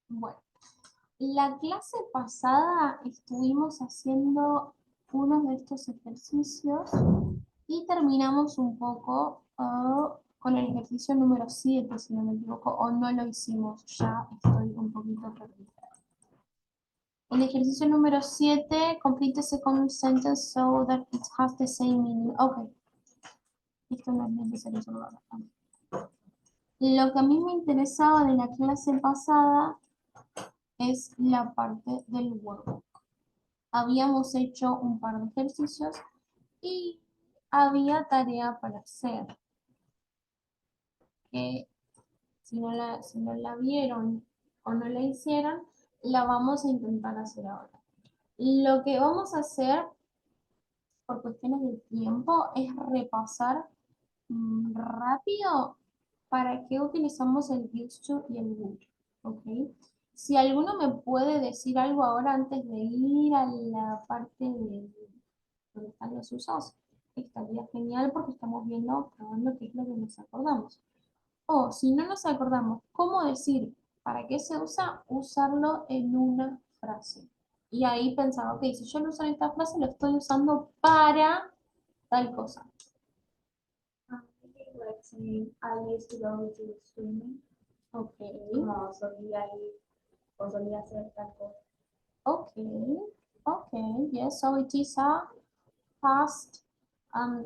Bueno, la clase pasada estuvimos haciendo unos de estos ejercicios y terminamos un poco con el ejercicio número 7 si no me equivoco, o no lo hicimos, ya estoy un poquito perdida. El ejercicio número 7, complete the second sentence so that it has the same meaning. Ok, esto no es necesario solo acá. Lo que a mí me interesaba de la clase pasada es la parte del workbook. Habíamos hecho un par de ejercicios y había tarea para hacer, que si no la vieron o no la hicieron, la vamos a intentar hacer ahora. Lo que vamos a hacer por cuestiones de tiempo es repasar rápido para qué utilizamos el used to y el would, ¿ok? Si alguno me puede decir algo ahora antes de ir a la parte de donde están los usos, estaría genial porque estamos viendo, probando qué es lo que nos acordamos. O si no nos acordamos cómo decir para qué se usa, usarlo en una frase. Y ahí pensaba, ok, si yo lo uso en esta frase, lo estoy usando para tal cosa. Like saying, I used to go to swimming. Ok, Como solía ir o solía hacer tal cosa. okay, okay, yes, so it is a past,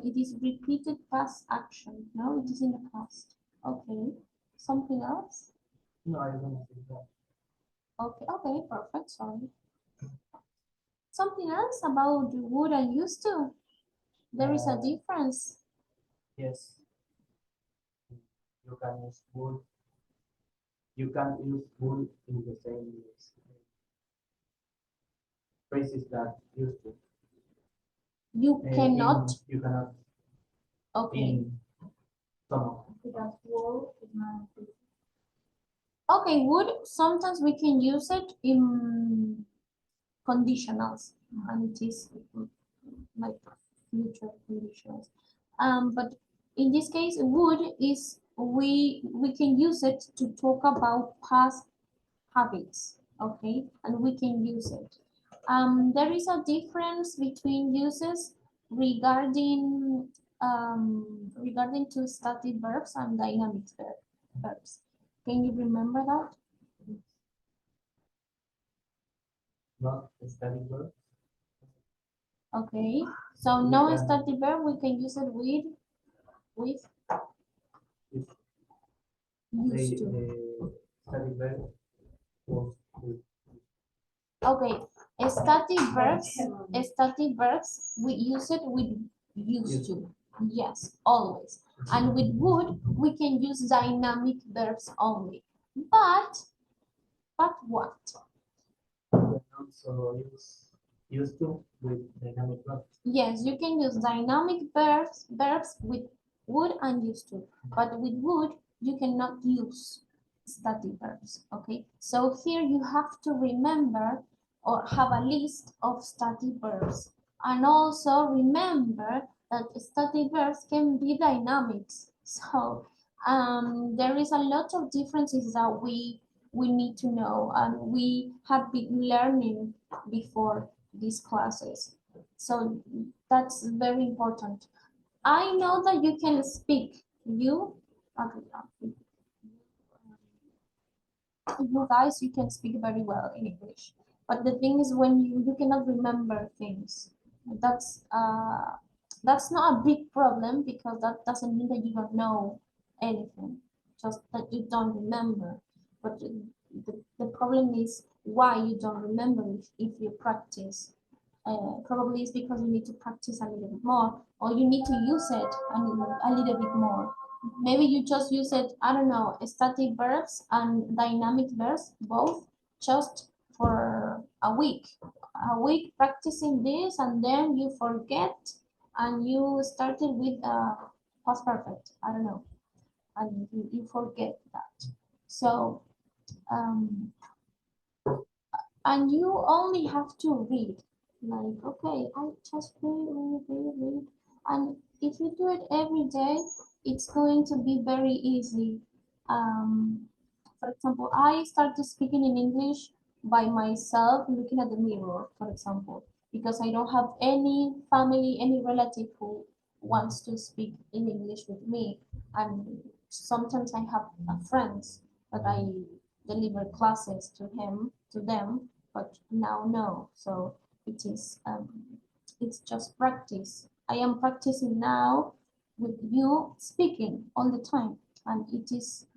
it is repeated past action, no, it is in the past. Okay, something else? No, I don't think that. Okay, okay, perfect, sorry. Something else about the would I used to? There is a difference. Yes, you can use would. You can use would in the same phrases that used to. You cannot, You cannot okay, in some. Because would is not. okay, would, sometimes we can use it in conditionals, and it is like future conditionals. But in this case, would is we can use it to talk about past habits, okay, and we can use it. There is a difference between uses regarding regarding to static verbs and dynamic verbs. Can you remember that? Not static verb. Okay, so no static verb, we can use it with If used to. the static verb was with. Okay, static verbs, we use it with used to. Yes, always. And with would, we can use dynamic verbs only. But what? You can also used to with dynamic verbs. Yes, you can use dynamic verbs with would and used to. But with would, you cannot use static verbs, okay? So here you have to remember or have a list of static verbs. And also remember that static verbs can be dynamics. So there is a lot of differences that we need to know and we have been learning before these classes. So that's very important. I know that you can speak. Okay, you guys, you can speak very well in English. But the thing is when you cannot remember things. That's uh that's not a big problem because that doesn't mean that you don't know anything. Just that you don't remember. But the problem is why you don't remember if you practice. Probably it's because you need to practice a little bit more or you need to use it a little bit more. Maybe you just use it, I don't know, static verbs and dynamic verbs, both just for a week. A week practicing this and then you forget and you started with past perfect, I don't know, and you forget that. So, um, and you only have to read. Like, okay, I just read. And if you do it every day, it's going to be very easy for example, I started speaking in English by myself, looking at the mirror, for example, because I don't have any family, any relative who wants to speak in English with me. And sometimes I have friends that I deliver classes to them, but now no. So it's just practice. I am practicing now with you speaking all the time, and it is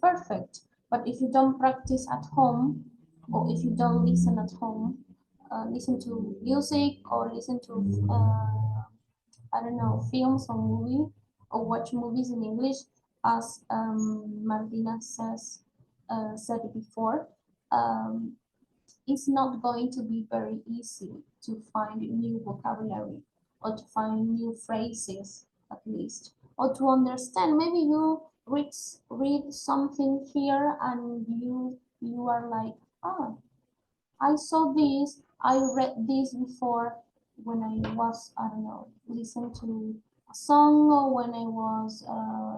perfect. But if you don't practice at home, or if you don't listen at home, listen to music or listen to I don't know, films or movie, or watch movies in English, as Martina said before, um, it's not going to be very easy to find new vocabulary or to find new phrases, at least, or to understand. Maybe you read something here and you are like, oh, I saw this, I read this before when I was, I don't know, listening to a song, or when I was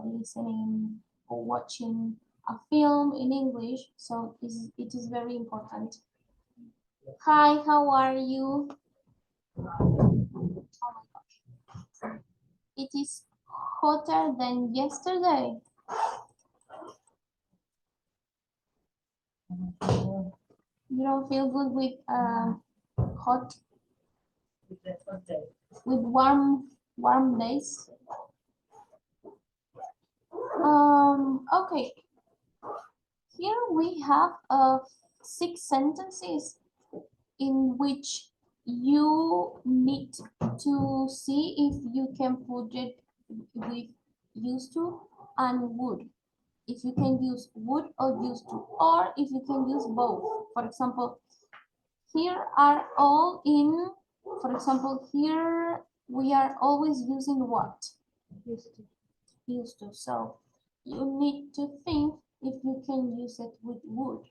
listening or watching a film in English. So it is very important. Hi, how are you? Oh my gosh. It is hotter than yesterday. You don't feel good with hot, with warm days? Okay. Here we have 6 sentences in which you need to see if you can put it with used to and would. If you can use would or used to, or if you can use both. For example, here are all in, for example, here we are always using what? Used to. Used to. So you need to think if you can use it with would.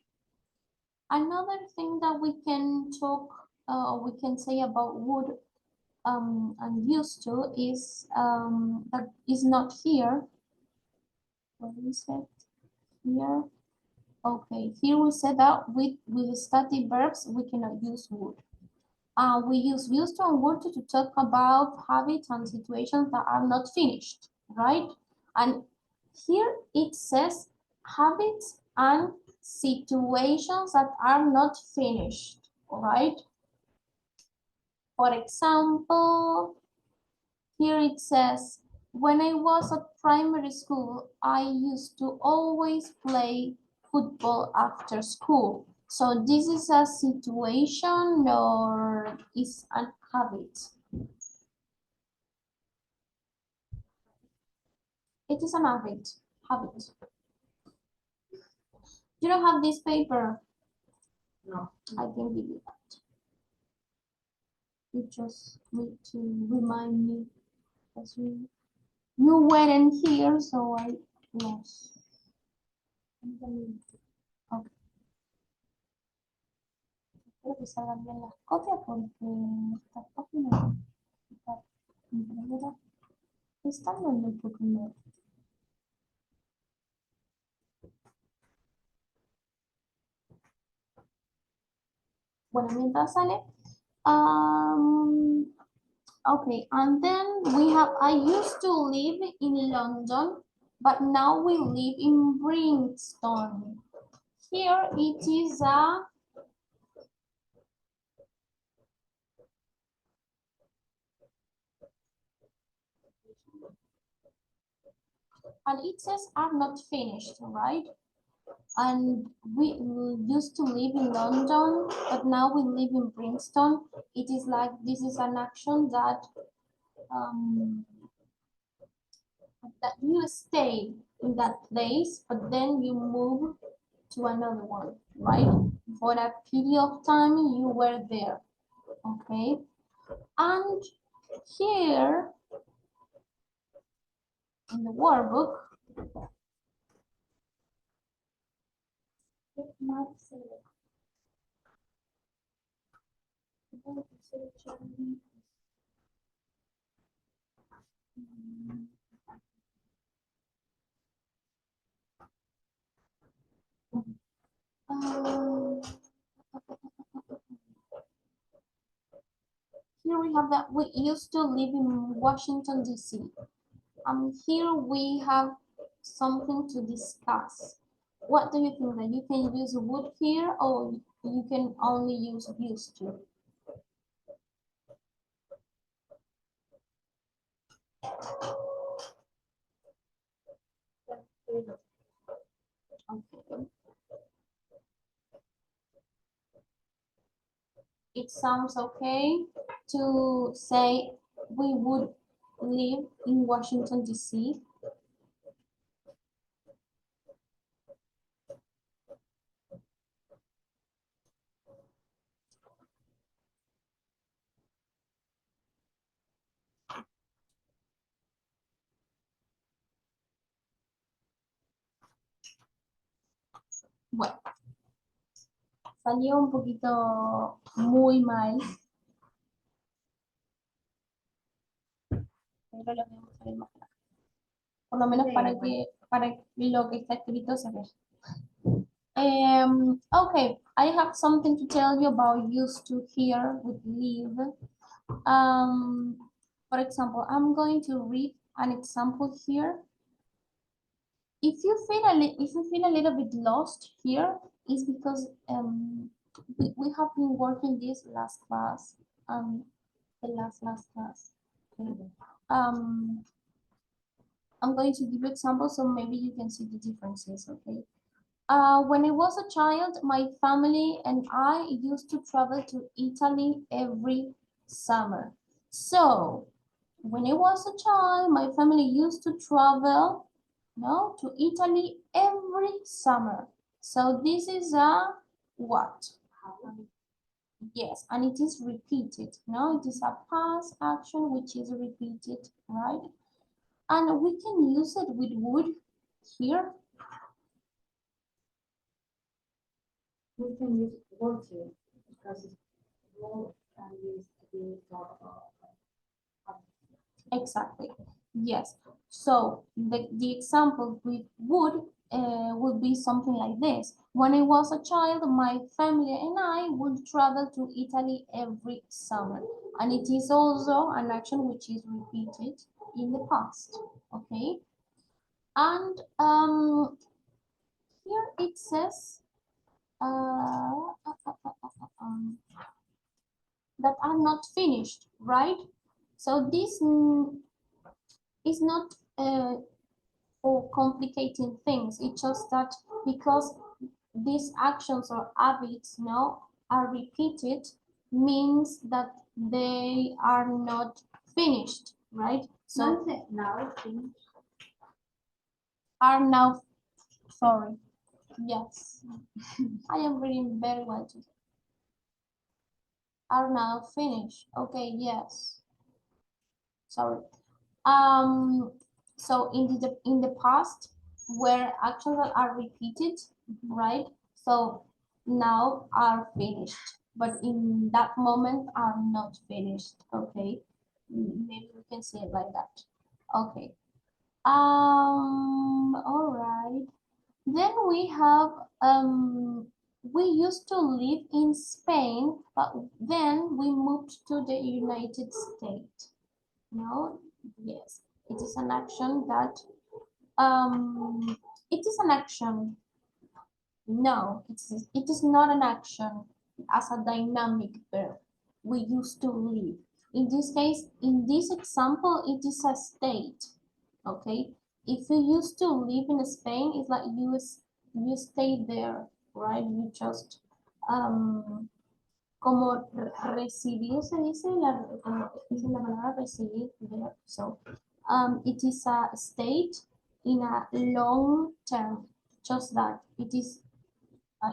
Another thing that we can talk, we can say about would and used to is that is not here. What is it here? Okay, here we said that with static verbs we cannot use would. We use used to and would to talk about habits and situations that are not finished, right? And here it says habits and situations that are not finished, all right? For example, here it says, when I was at primary school, I used to always play football after school. So this is a situation or is a habit? It is an habit. You don't have this paper? No. I can give you that. You just need to remind me. You weren't here, so I lost. Okay. Espero que salgan bien las copias porque estas páginas están dando un poco más. Bueno, mientras sale, okay, and then we have, I used to live in London, but now we live in Brixton. Here it is a and it says are not finished, right? And we used to live in London, but now we live in Brixton. It is like this is an action that you stay in that place, but then you move to another one, right? For a period of time you were there, okay? And here in the workbook, Here we have that we used to live in Washington, D.C. Here we have something to discuss. What do you think, that you can use would here, or you can only use used to? Okay. It sounds okay to say we would live in Washington, D.C. Bueno, salió un poquito muy mal, pero lo vamos a ver más claro. Por lo menos para lo que está escrito se vea. Okay, I have something to tell you about used to here with live. For example, I'm going to read an example here. If you feel a little bit lost here, is because we have been working this last class, the last class. Okay. I'm going to give you examples so maybe you can see the differences. Okay. When I was a child, my family and I used to travel to Italy every summer. So, when I was a child, my family used to travel, to Italy every summer. So this is a what? Yes, and it is repeated. No, it is a past action which is repeated, right? And we can use it with would here. We can use would to because it's would can use to be thought about. Exactly. Yes. So the example with would be something like this. When I was a child, my family and I would travel to Italy every summer. And it is also an action which is repeated in the past. Okay. And here it says that are not finished, right? So this is not for complicating things. It's just that because these actions or habits are repeated, means that they are not finished, right? So now finished. Are now, sorry, yes, I am reading very well today. Are now finished. Okay, yes. Sorry. So in the past, where actions are repeated, right? So now are finished, but in that moment are not finished. Okay, maybe we can say it like that. Okay. All right. Then we have we used to live in Spain, but then we moved to the United States. No, yes, it is an action that it is an action. No, it is not an action as a dynamic verb. We used to live. In this case, in this example, it is a state. Okay, if you used to live in Spain, it's like you stay there, right? You just como residir se dice como dice la palabra residir there. So it is a state in a long term, just that it is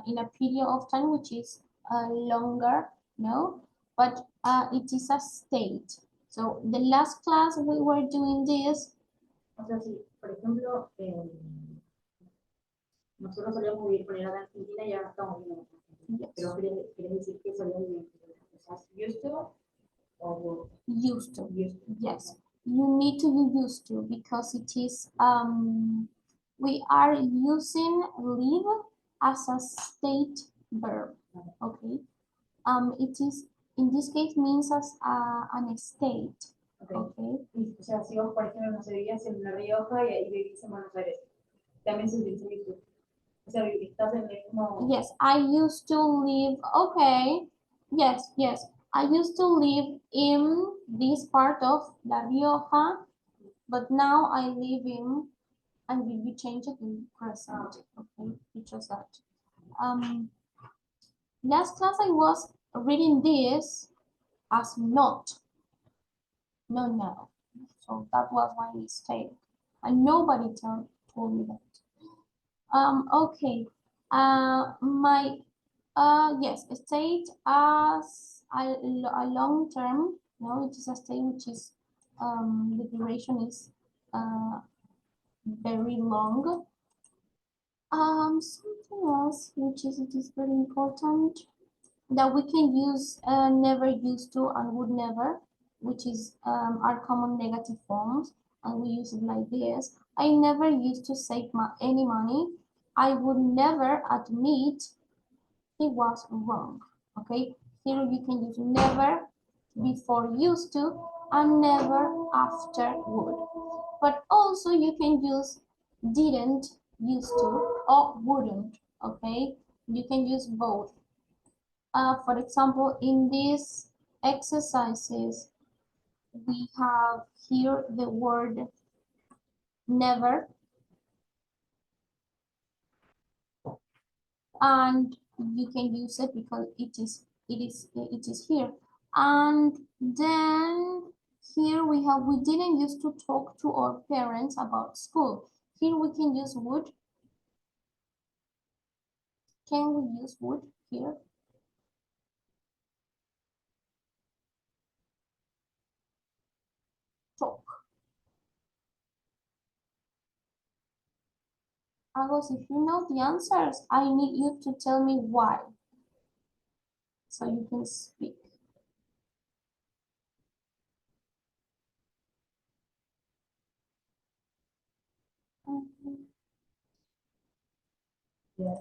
in a period of time which is longer, no, but it is a state. So the last class we were doing this. O sea, si, por ejemplo, nosotros solíamos vivir por allá de Argentina y ahora estamos viviendo en Argentina. Pero quiere decir que solíamos vivir en Argentina. Used to or Used to. Used to. Yes, you need to be used to because it is we are using live as a state verb. Okay. It is in this case means as an state. Okay. Okay. O sea, si vos, por ejemplo, no sé, vivías en La Rioja y vivís en Buenos Aires, también se utiliza used. O sea, estás en el mismo... Yes, I used to live. Okay. Yes, yes. I used to live in this part of La Rioja, but now I live in, and we change it in present. Okay, just that. Last class I was reading this as not. No. So that was my mistake, and nobody told me that. Okay. My yes, state as a long term. No, it is a state which is the duration is very long. Something else which is it is very important that we can use never used to and would never, which is our common negative forms, and we use it like this. I never used to save any money. I would never admit he was wrong. Okay, here you can use never before used to and never after would. But also you can use didn't used to or wouldn't. Okay, you can use both. For example, in these exercises, we have here the word never, and you can use it because it is here. And then here we have we didn't used to talk to our parents about school. Here we can use would. Can we use would here? Talk. Agos, if you know the answers, I need you to tell me why, so you can speak. Yes.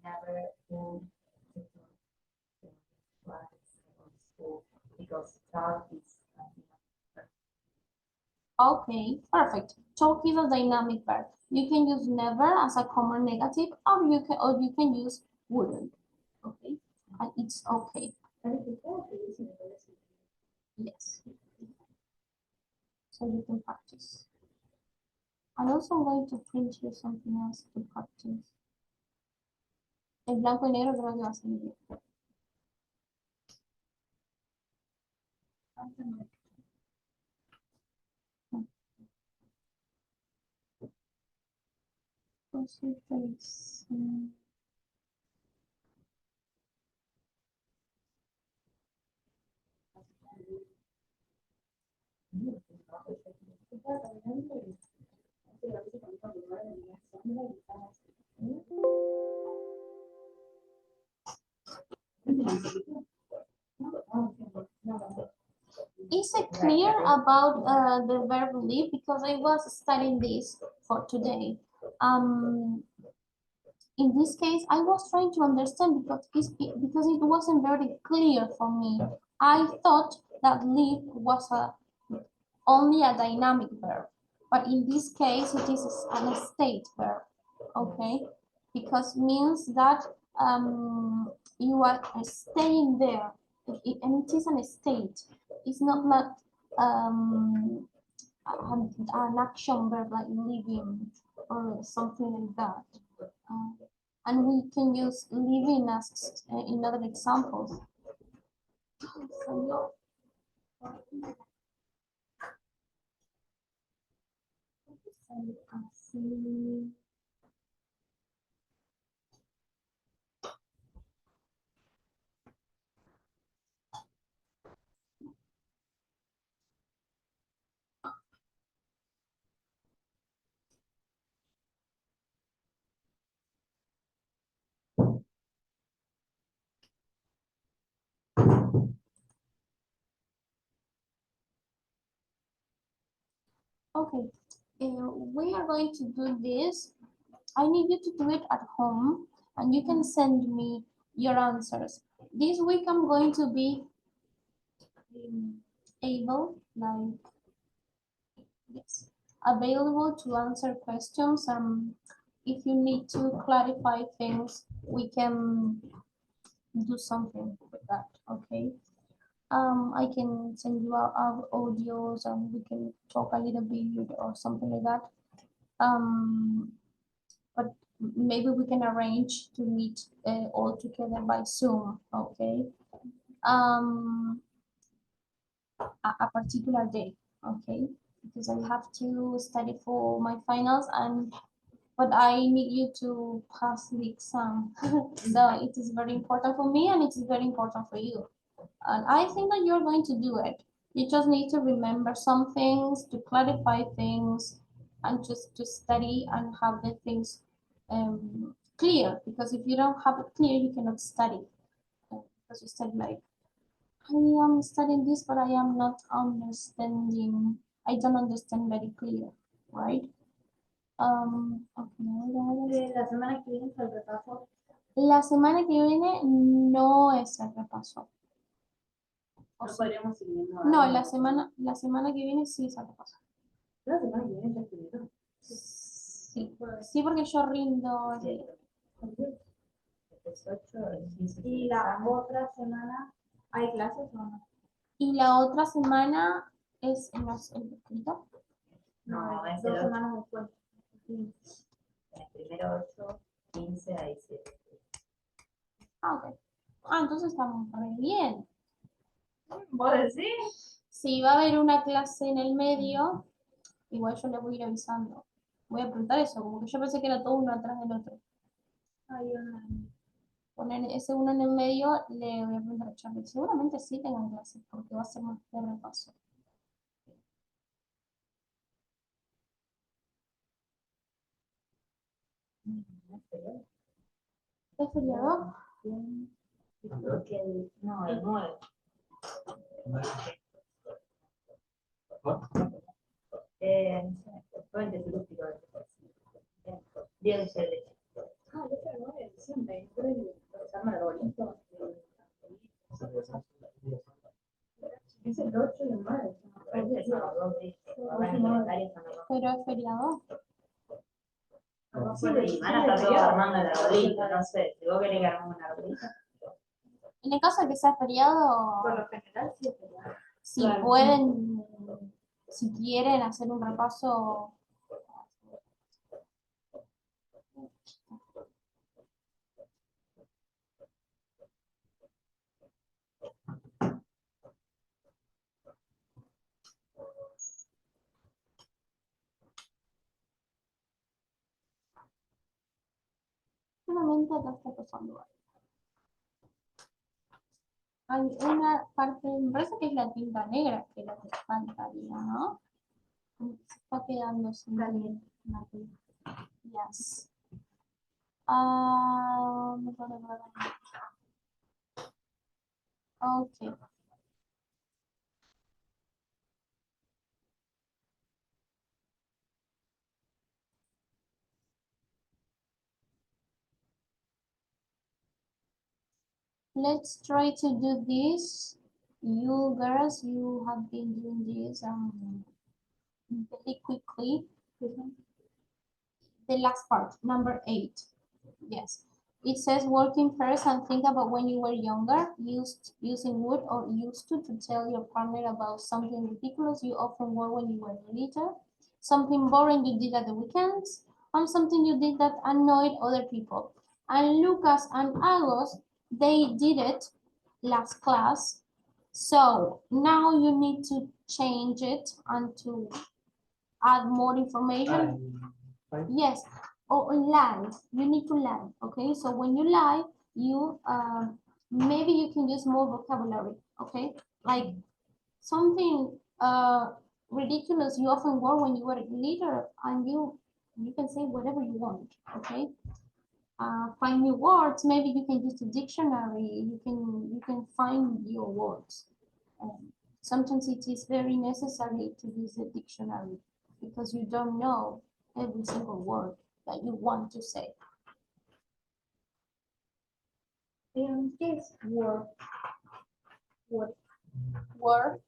Never because talk is Okay, perfect. Talk is a dynamic verb. You can use never as a common negative, or you can use wouldn't. Okay, and it's okay. Yes. So you can practice. I'm also going to print you something else to practice. En blanco y negro creo que va a ser bien. Concentration. Is it clear about the verb live? Because I was studying this for today. In this case, I was trying to understand because it wasn't very clear for me. I thought that live was only a dynamic verb, but in this case, it is a state verb. Okay, because means that you are staying there, and it is a state. It's not like an action verb like living or something like that. And we can use living as in other examples. Okay, we are going to do this. I need you to do it at home and you can send me your answers. This week I'm going to be able, like, yes, available to answer questions. If you need to clarify things, we can do something with that, okay? I can send you our audios and we can talk a little bit or something like that. But maybe we can arrange to meet all together by Zoom, okay? A particular day, okay? Because I have to study for my finals but I need you to pass the exam. So it is very important for me and it is very important for you. And I think that you're going to do it. You just need to remember some things, to clarify things, and just to study and have the things clear. Because if you don't have it clear, you cannot study. Because you said like, I am studying this, but I am not understanding. I don't understand very clear, right? Okay. La semana que viene es el repaso. La semana que viene no es el repaso. No podríamos ir viendo No, algo. la semana que viene sí es el repaso. La semana que viene ya estuvieron. Sí, sí, porque yo rindo. Sí. Y la otra semana, ¿hay clases o no? Y la otra semana es en el escrito. No, es 2 el 8. semanas después. Sí. El primero 8, 15 a 17. Ah, ok. Ah, entonces estamos re bien. ¿Vos decís? Si va a haber una clase en el medio, igual yo le voy a ir avisando. Voy a preguntar eso, como que yo pensé que era todo uno atrás del otro. Hay una. Poner ese uno en el medio, le voy a preguntar a Charlie. Seguramente sí tengan clases, porque va a ser más de repaso. ¿Es feriado? Porque no, el 9. Puente turístico. Día de Celeche. Ah, yo el 9 de diciembre. Se arma el arbolito. Es el 8 y el 9. Son los 2 días. Ahora en calendario son los 2. Pero es feriado. Sí, y van a estar todos armando el arbolito, no sé. Si vos querés que armemos un arbolito. En el caso de que sea feriado, Por lo general sí es feriado. si Claro. pueden, si quieren hacer un repaso. Solamente acá está pasando algo. Hay una parte, me parece que es la tinta negra que la que faltaría, ¿no? Como que se está quedando sin caliente. Yes. Okay. Let's try to do this. You girls, you have been doing this very quickly. The last part, number 8. Yes. It says working first and think about when you were younger, using would or used to tell your partner about something ridiculous you often wore when you were little, something boring you did at the weekends, and something you did that annoyed other people. And Lucas and Agos, they did it last class. So now you need to change it and to add more information. Yes, or lie. You need to lie. Okay, so when you lie, you maybe you can use more vocabulary. Okay, like something ridiculous you often wore when you were little, and you can say whatever you want. Okay, find new words. Maybe you can use the dictionary. You can find your words. Sometimes it is very necessary to use a dictionary because you don't know every single word that you want to say. Yes, word. Word.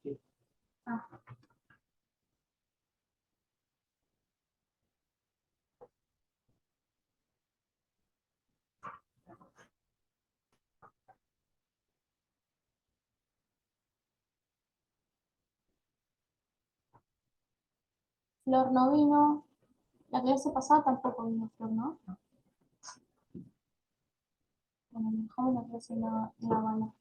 Flor no vino. La clase pasada tampoco vino Flor, ¿no? Bueno, dejamos la clase grabada.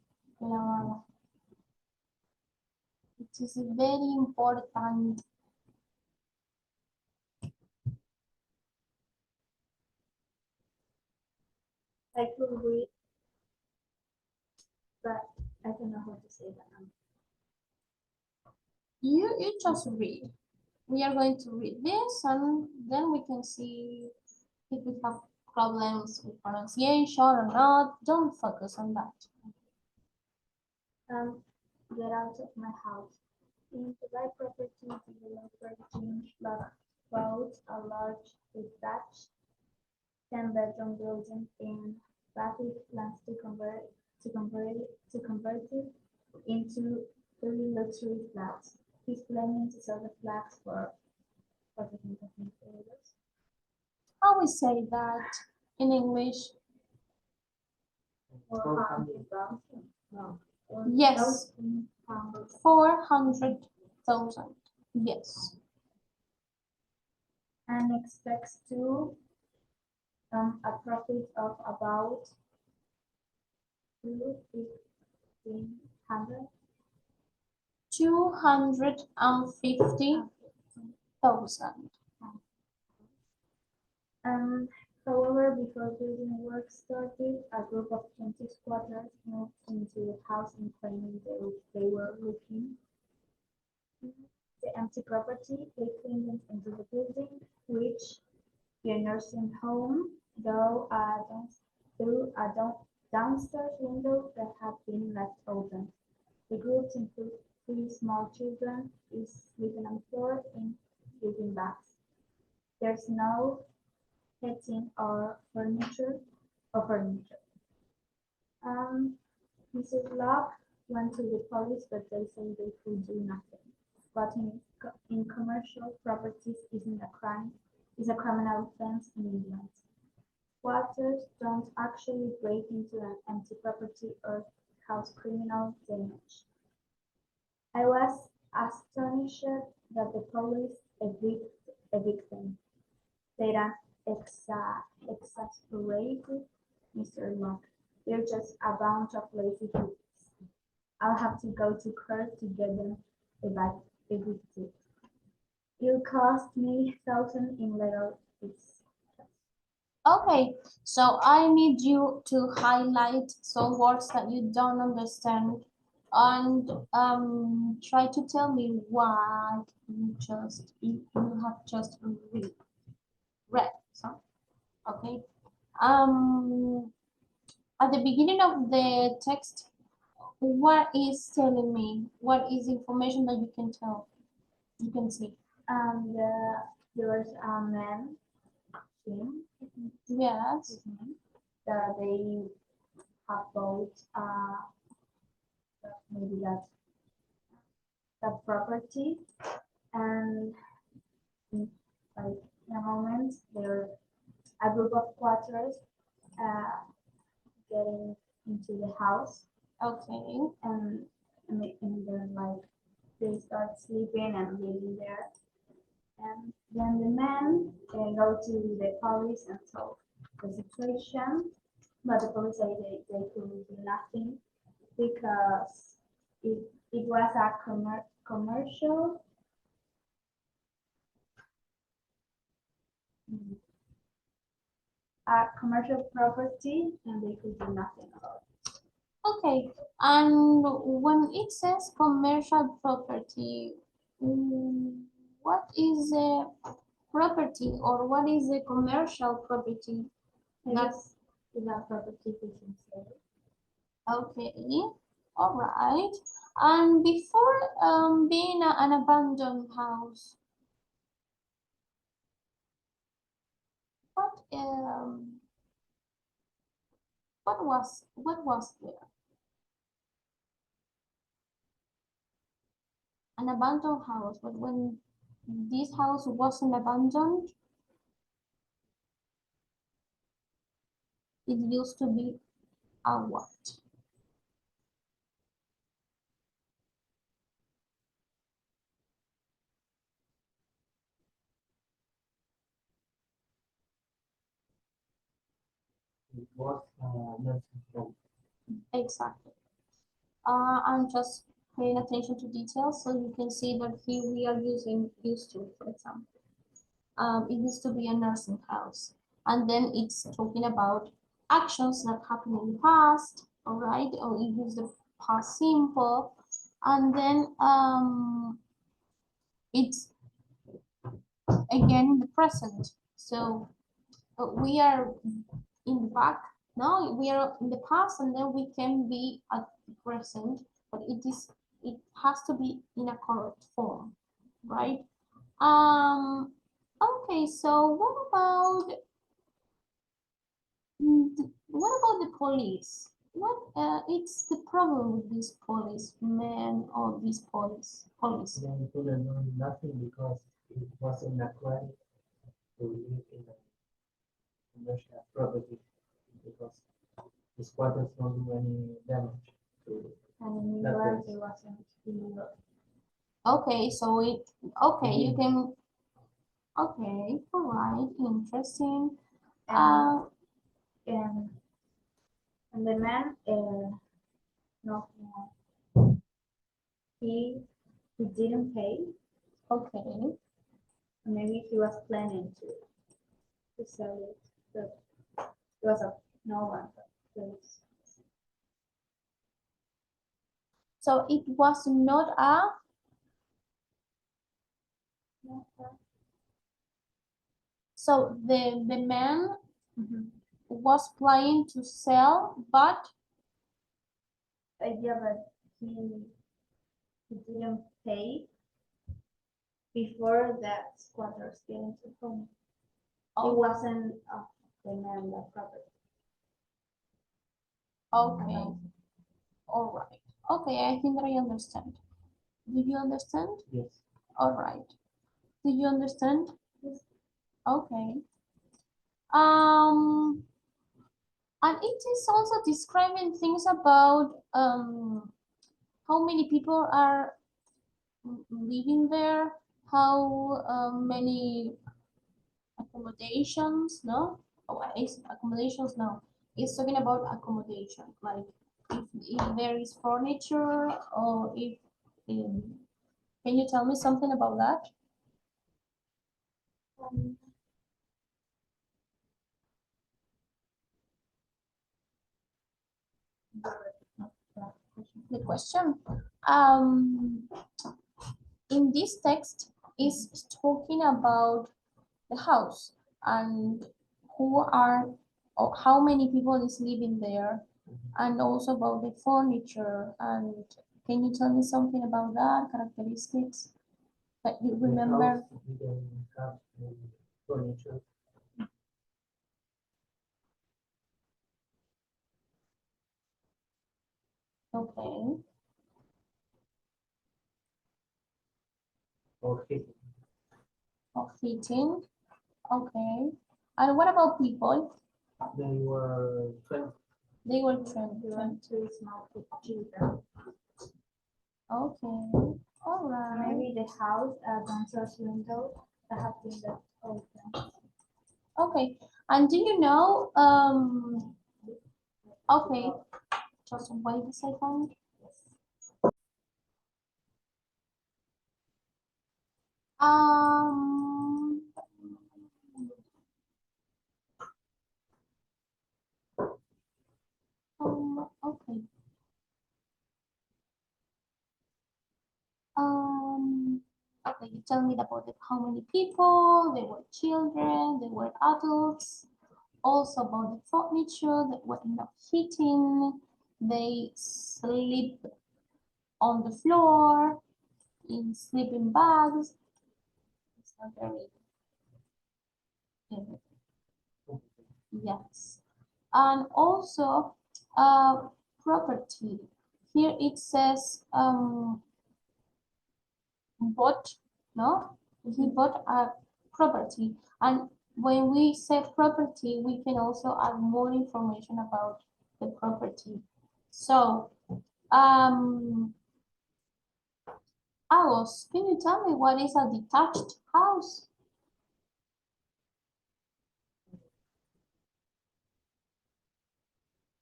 It is very important. I could read, but I don't know how to say that. You just read. We are going to read this and then we can see if we have problems with pronunciation or not. Don't focus on that. Get out of my house. In July, property developer James Block bought a large detached 10-bedroom building in Bathurst plans to convert it into 3 luxury flats. He's planning to sell the flats for $400,000. How we say that in English? No. Yes. 400,000. Yes. And expects to a profit of about 250,000. 250,000. However, before building work started, a group of 20 squatters moved into the house and claiming they were looking the empty property. They cleaned it into the building, which the nursing home, through a downstairs window that had been left open. The group includes 3 small children, is sleeping on the floor in sleeping bags. There's no heating or furniture. Mrs. Locke went to the police, but they say they could do nothing. Squatting in commercial properties isn't a crime; is a criminal offense in England. Squatters don't actually break into an empty property or cause criminal damage. I was astonished that the police evicted. They exasperated Mr. Locke. They're just a bunch of lazy hoops. I'll have to go to court to get them evicted. It'll cost me thousands in legal fees. Okay, so I need you to highlight some words that you don't understand and try to tell me what you have just read. So, okay. At the beginning of the text, what is telling me? What is information that you can tell? You can see. There was a man, Jim, Yes. his name, that they have bought maybe that property, and like in a moment there a group of squatters getting into the house, Okay. and then like they start sleeping and living there, and then the men go to the police and tell the situation, but the police say they could do nothing because it was a commercial property and they could do nothing about it. Okay, and when it says commercial property, what is a property or what is a commercial property? That's that property we can say. Okay, all right. And before being an abandoned house, what was there? An abandoned house, but when this house wasn't abandoned, it used to be a what? It was nursing home. Exactly. I'm just paying attention to details, so you can see that here we are using used to, for example. It used to be a nursing house, and then it's talking about actions that happened in the past, all right, or you use the past simple, and then it's again in the present. So we are in the back now, we are in the past, and then we can be at the present, but it has to be in a correct form, right? Okay, so what about the police? What it's the problem with this policeman or this police? Then couldn't do nothing because it wasn't a crime to live in a commercial property because the squatters don't do any damage to And in New That York, is- it wasn't illegal. Okay, so okay, you can, okay, all right, interesting. And, and, and the man, no, he didn't pay. Okay, Maybe he was planning to sell it, but it was a no one. Place. so it was not a, so the man was planning to sell, but Yeah, but he didn't pay before that squatters came to home. He oh, wasn't the man that property. okay, all right, okay, I think I understand. Do you understand? yes. All right. Do you understand? Okay. And it is also describing things about how many people are living there, how many accommodations, no? Oh, it's accommodations, no. It's talking about accommodation, like if there is furniture or if, can you tell me something about that? The question. In this text is talking about the house and who are or how many people is living there, and also about the furniture. And can you tell me something about that characteristics that you The remember? house didn't have any furniture. Okay, Or heating. of heating. Okay, and what about people? They were 20. They were He went to small children. Okay, all right. Maybe the house, downstairs window, that have been left open. Okay, and do you know, okay, just wait a second. Um, okay. Okay, you tell me about how many people, there were children, there were adults, also about the furniture that were not heating, they sleep on the floor, in sleeping bags. It's not very Yes. And also, property. Here it says bought, no? He bought a property. And when we say property, we can also add more information about the property. So, Alice, can you tell me what is a detached house?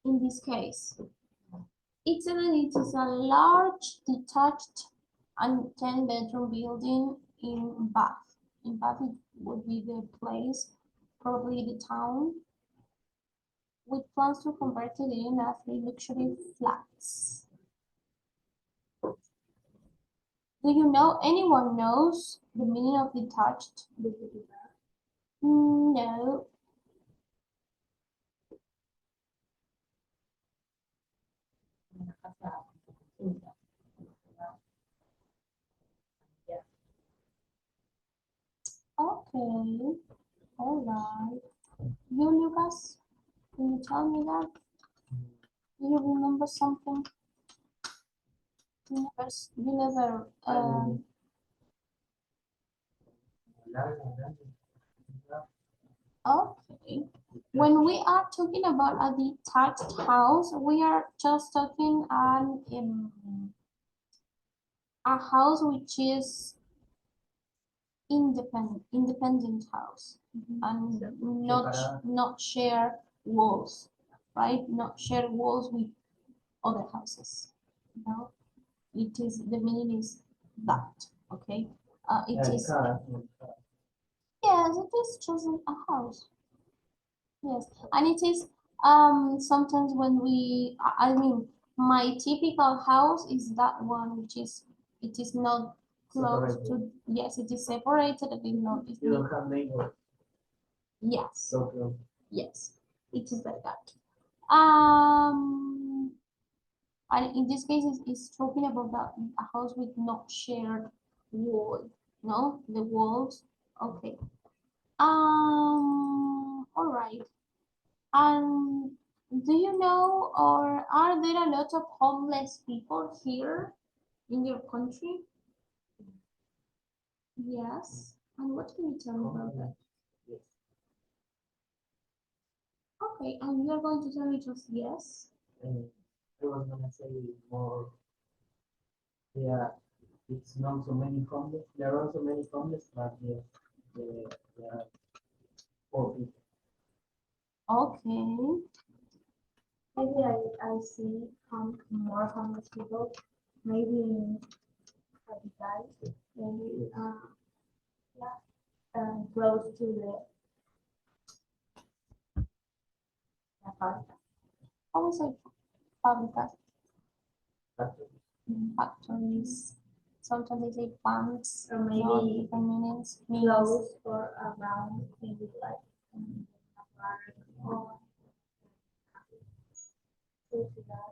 In this case, it is a large detached and 10-bedroom building in Bath. In Bath, it would be the place, probably the town, with plans to convert it in a 3 luxury flats. Do you know, anyone knows the meaning of detached? No. Una casa junta. Okay. All right. You, Lucas, can you tell me that? Do you remember something? You never, okay. When we are talking about a detached house, we are just talking a house which is independent house and not share walls, right? Not share walls with other houses. No, it is the meaning is that, okay? It is yes, it is just a house. Yes, and it is sometimes when I mean my typical house is that one which is it is not close to, yes, it is separated, it is not, You don't have neighbors yes, so close. yes, it is like that. And in this case it's talking about that a house with not shared wall, no, the walls, okay. All right. And do you know, or are there a lot of homeless people here in your country? Yes. And what can you tell me about that? Yes. Okay, and you're going to tell me just yes? And I was gonna say more. Yeah, it's not so many homeless. There are so many homeless, but yes, there are poor people. Okay. Maybe I see more homeless people, maybe in Capital, maybe close to the park. I would say fabricas, Factories. factories. Sometimes they say banks, Or no, maybe different meanings. close or around, maybe like a park or close to that.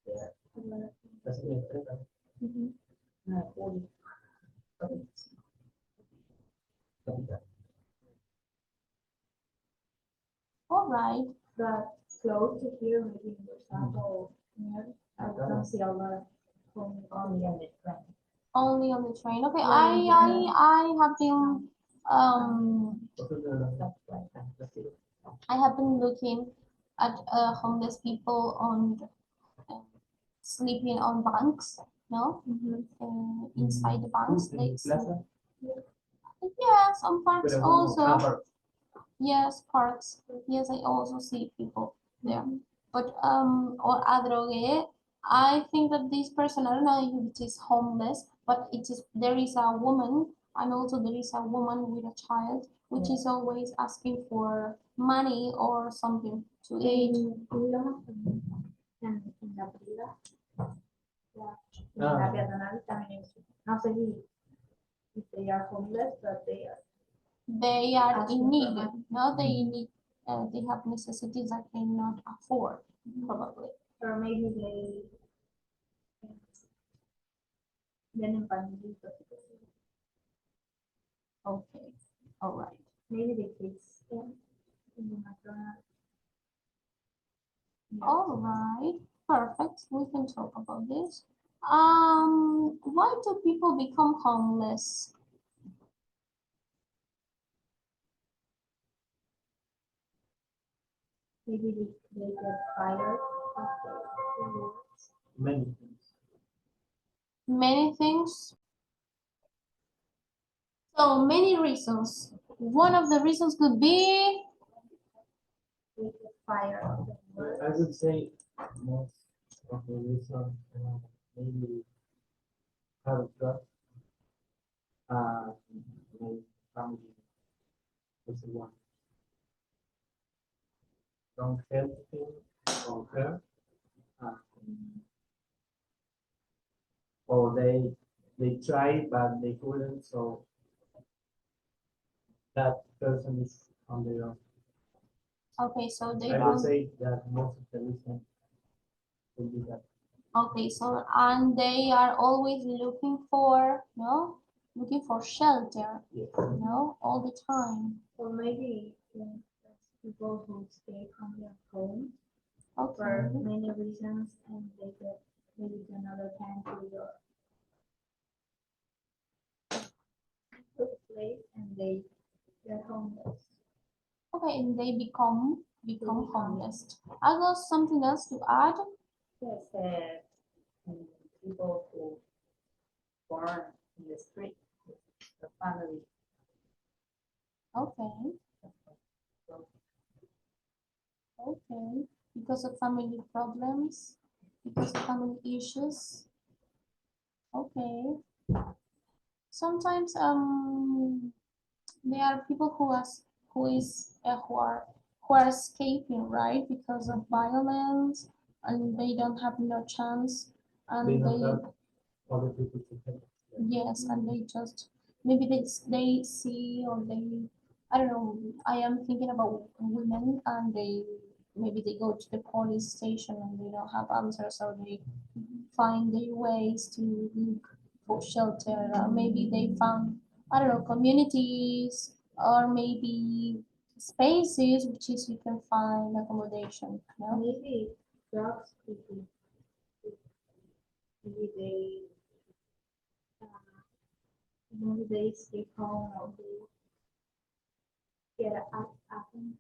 There are a lot of things. Casi de empresa. Mhm. Capital. All right. But close to here, maybe in Rosario, near, I don't see a lot of homeless. Only on the train. Only on the train. Okay, Yeah, I have been Otro de las I have been looking at homeless people on sleeping on banks, no, inside the banks. They sleep. Plaza. Yeah, some parks Pero como also. camper. Yes, parks. Yes, I also see people there. But or adrogué, I think that this person, I don't know if it is homeless, but it is there is a woman and also there is a woman with a child, which is always asking for money or something to eat. En la Brida, en la peatonal también es, no sé if they are homeless, but they are. They are Asking in for need, money. no, they have necessities that cannot afford, probably. Or maybe they vienen pandillitos. Okay, all right. Maybe the kids in the McDonald's. All right, perfect. We can talk about this. Why do people become homeless? Maybe they get fired of their works. Many things. Many things. So many reasons. One of the reasons could be, They get fired of their work. I would say most of the reason maybe have trust. My family is the one. Don't help him or her. Or they tried but they couldn't, so that person is on their own. okay, so they I would don't, say that most of the reason would be that. okay, so, and they are always looking for, no, looking for shelter, Yes. all the time. Or maybe that's people who stay from their home Okay, for many reasons and they get maybe to another country or place and they're homeless. okay, and they become homeless. I got something else to add. Yes, people who born in the street, the family. Okay, okay, because of family problems, because of family issues. Okay, sometimes there are people who are escaping, right, because of violence, and they don't have no chance, They and don't they, have other people to help. yes, and they just, maybe they see, or they, I don't know, I am thinking about women, and they, maybe they go to the police station and they don't have answers, so they find their ways to look for shelter. Maybe they found, I don't know, communities, or maybe spaces which is you can find accommodation. Maybe drugs could be maybe maybe they stay home or they get up and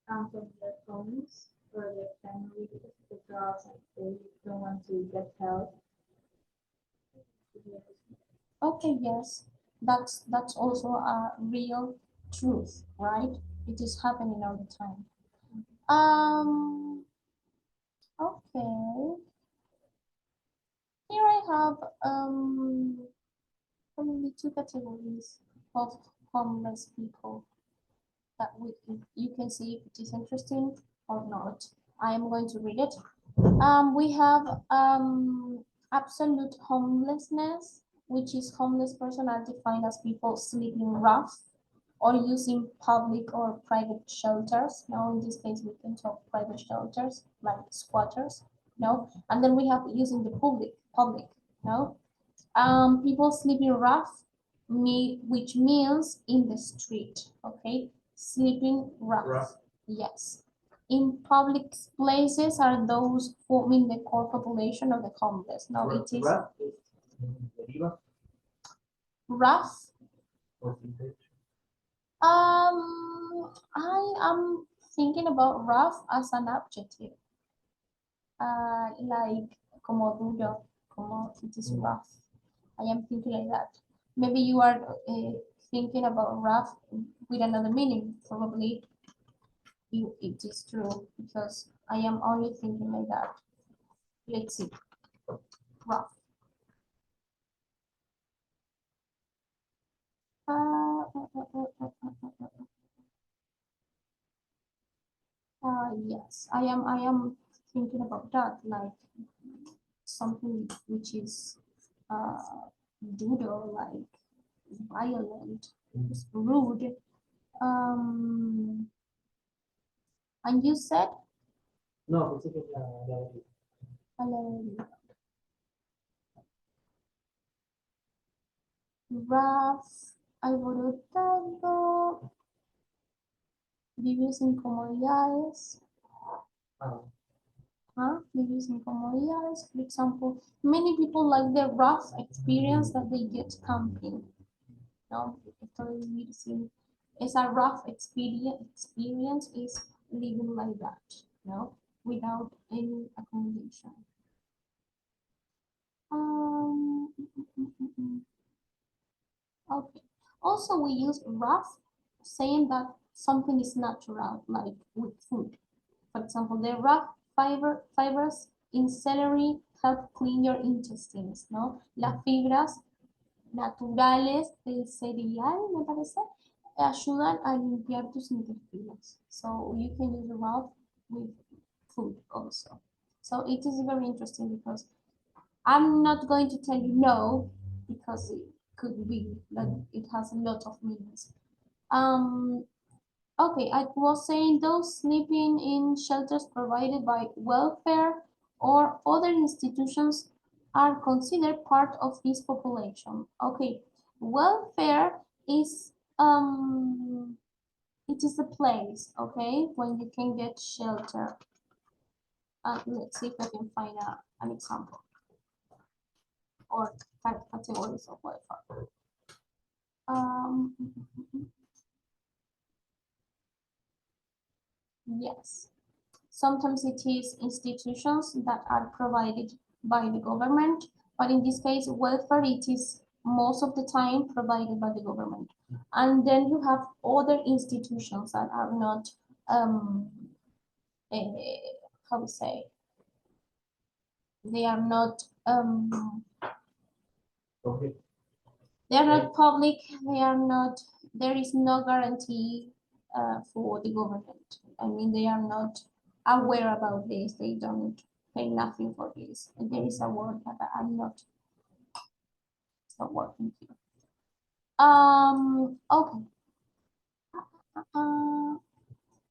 out of their homes or their family because of the drugs and they don't want to get help. Okay, yes, that's also a real truth, right? It is happening all the time. Okay. Here I have only two categories of homeless people that you can see if it is interesting or not. I am going to read it. We have absolute homelessness, which is homeless person are defined as people sleeping rough or using public or private shelters. Now, in this case, we can talk private shelters like squatters. No, and then we have using the public. No, people sleeping rough, which means in the street. Okay, sleeping rough. Rough. Yes. In public places are those forming the core population of the homeless. Now it is Rough is deriva rough. or vintage. I am thinking about rough as an adjective. Like como duro, como it is rough. I am thinking like that. Maybe you are thinking about rough with another meaning. Probably it is true because I am only thinking like that. Let's see. Rough. Yes, I am thinking about that, like something which is doodle, like violent, rude. Um, and you said No, pensé que la rough, alborotado, vives incomodidades. Maybe some incomodidades. For example, many people like the rough experience that they get camping. No, esto de vivir sin esa rough experience is living like that, without any accommodation. Okay. Also, we use rough, saying that something is natural, like with food. For example, the rough fibers in celery help clean your intestines, ¿no? Las fibras naturales del cereal, me parece, ayudan a limpiar tus intestinos. So you can use rough with food also. So it is very interesting because I'm not going to tell you no, because it could be that it has a lot of meanings. Okay, I was saying those sleeping in shelters provided by welfare or other institutions are considered part of this population. Okay, welfare is it is a place, okay, when you can get shelter. Let's see if I can find an example or categories of welfare. Yes. Sometimes it is institutions that are provided by the government, but in this case, welfare, it is most of the time provided by the government. And then you have other institutions that are not, how to say, they are not, Okay. they are not public, they are not, there is no guarantee for the government. I mean, they are not aware about this, they don't pay nothing for this. And there is a word that I'm not, it's not working here. Okay.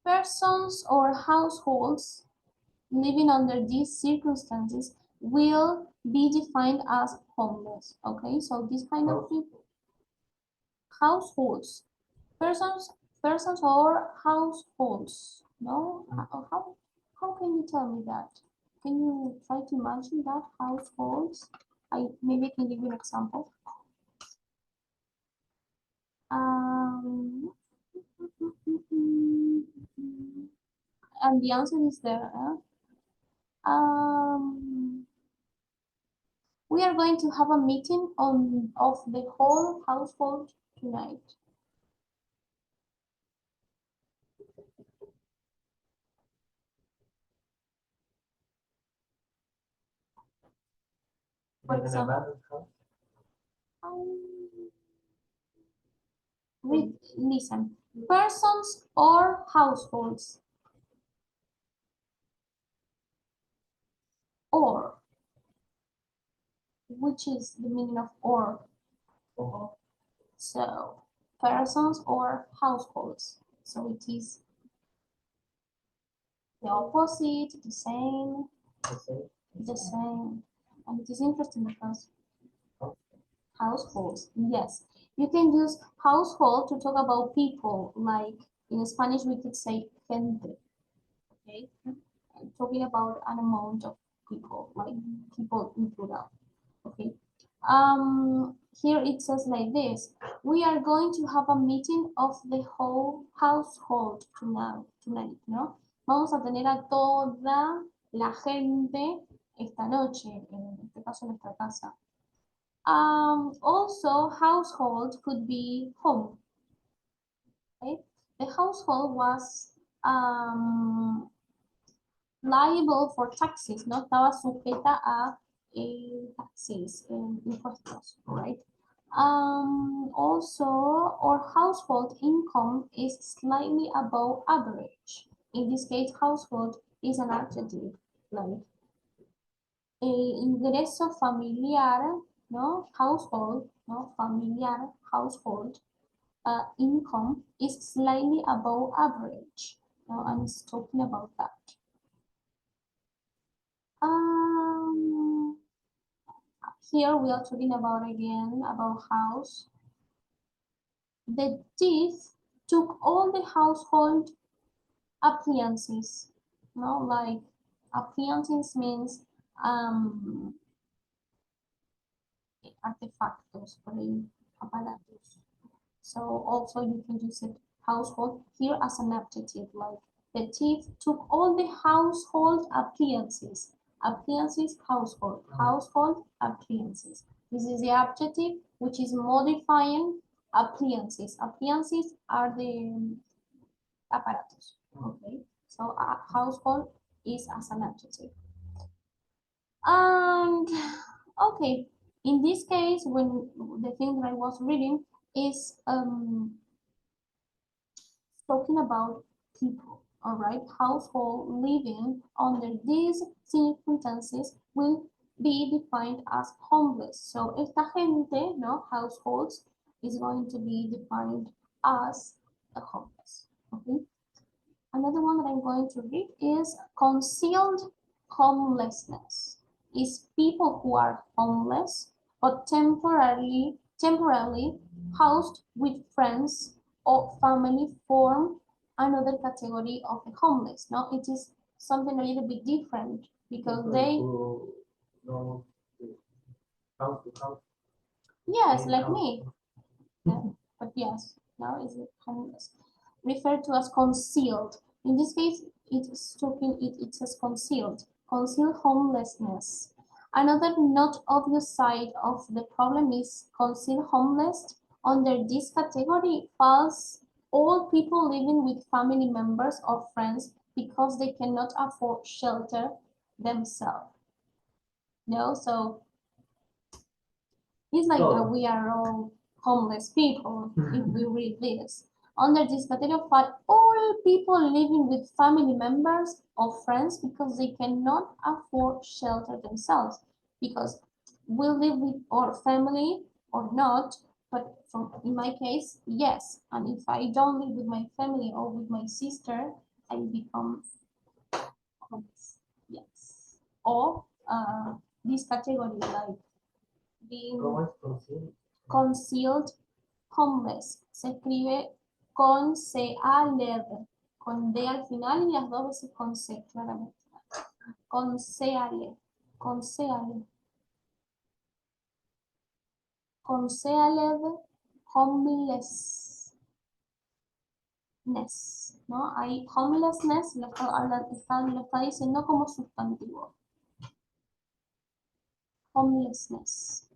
Persons or households living under these circumstances will be defined as homeless. Okay, so this kind of people, households, persons or households. No, how can you tell me that? Can you try to imagine that households? I maybe can give you an example. And the answer is there. We are going to have a meeting of the whole household tonight. For Like an example, abandoned house? listen, persons or households, or, which is the meaning of or? Oh, So, persons or households. So it is the opposite, the same, the same. the same. And it is interesting because households, yes. You can use household to talk about people, like in Spanish we could say gente, okay? Talking about an amount of people, like people in plural, okay? Here it says like this: we are going to have a meeting of the whole household tonight, ¿no? Vamos a tener a toda la gente esta noche, en este caso en nuestra casa. Also, household could be home. Okay, the household was liable for taxes, no estaba sujeta a taxes, impuestos, right? Also, our household income is slightly above average. In this case, household is an adjective, like el ingreso familiar, no, household, no, familiar, household, income is slightly above average. And it's talking about that. Here we are talking about again about house. The thief took all the household appliances. No, like appliances means artefactos, por ahí, aparatos. So also you can use it household here as an adjective, like the thief took all the household appliances. Appliances, household, household appliances. This is the adjective which is modifying appliances. Appliances are the aparatos. Okay, so household is as an adjective. And okay, in this case, when the thing that I was reading is talking about people, all right? Household living under these circumstances will be defined as homeless. So esta gente, no, households, is going to be defined as a homeless, okay? Another one that I'm going to read is concealed homelessness. Is people who are homeless but temporarily housed with friends or family form another category of the homeless. Now it is something a little bit different because they, No, house to house. yes, Same like house. me. Yeah, but yes, now is it homeless. Referred to as concealed. In this case, it says concealed. Concealed homelessness. Another not obvious side of the problem is concealed homeless. Under this category falls all people living with family members or friends because they cannot afford shelter themselves. No, so it's like So- we are all homeless people if we read this. Under this category fall all people living with family members or friends because they cannot afford shelter themselves. Because we live with our family or not, but in my case, yes. And if I don't live with my family or with my sister, I become homeless. Yes. Or this category like being ¿Cómo es concealed? concealed homeless. Se escribe con C-A-L-E-D, con D al final y las dos veces con C, claramente. Con C-A-L-E, con C-A-L-E. Con C-A-L-E-D, homelessness, ¿no? Ahí homelessness lo está diciendo como sustantivo. Homelessness.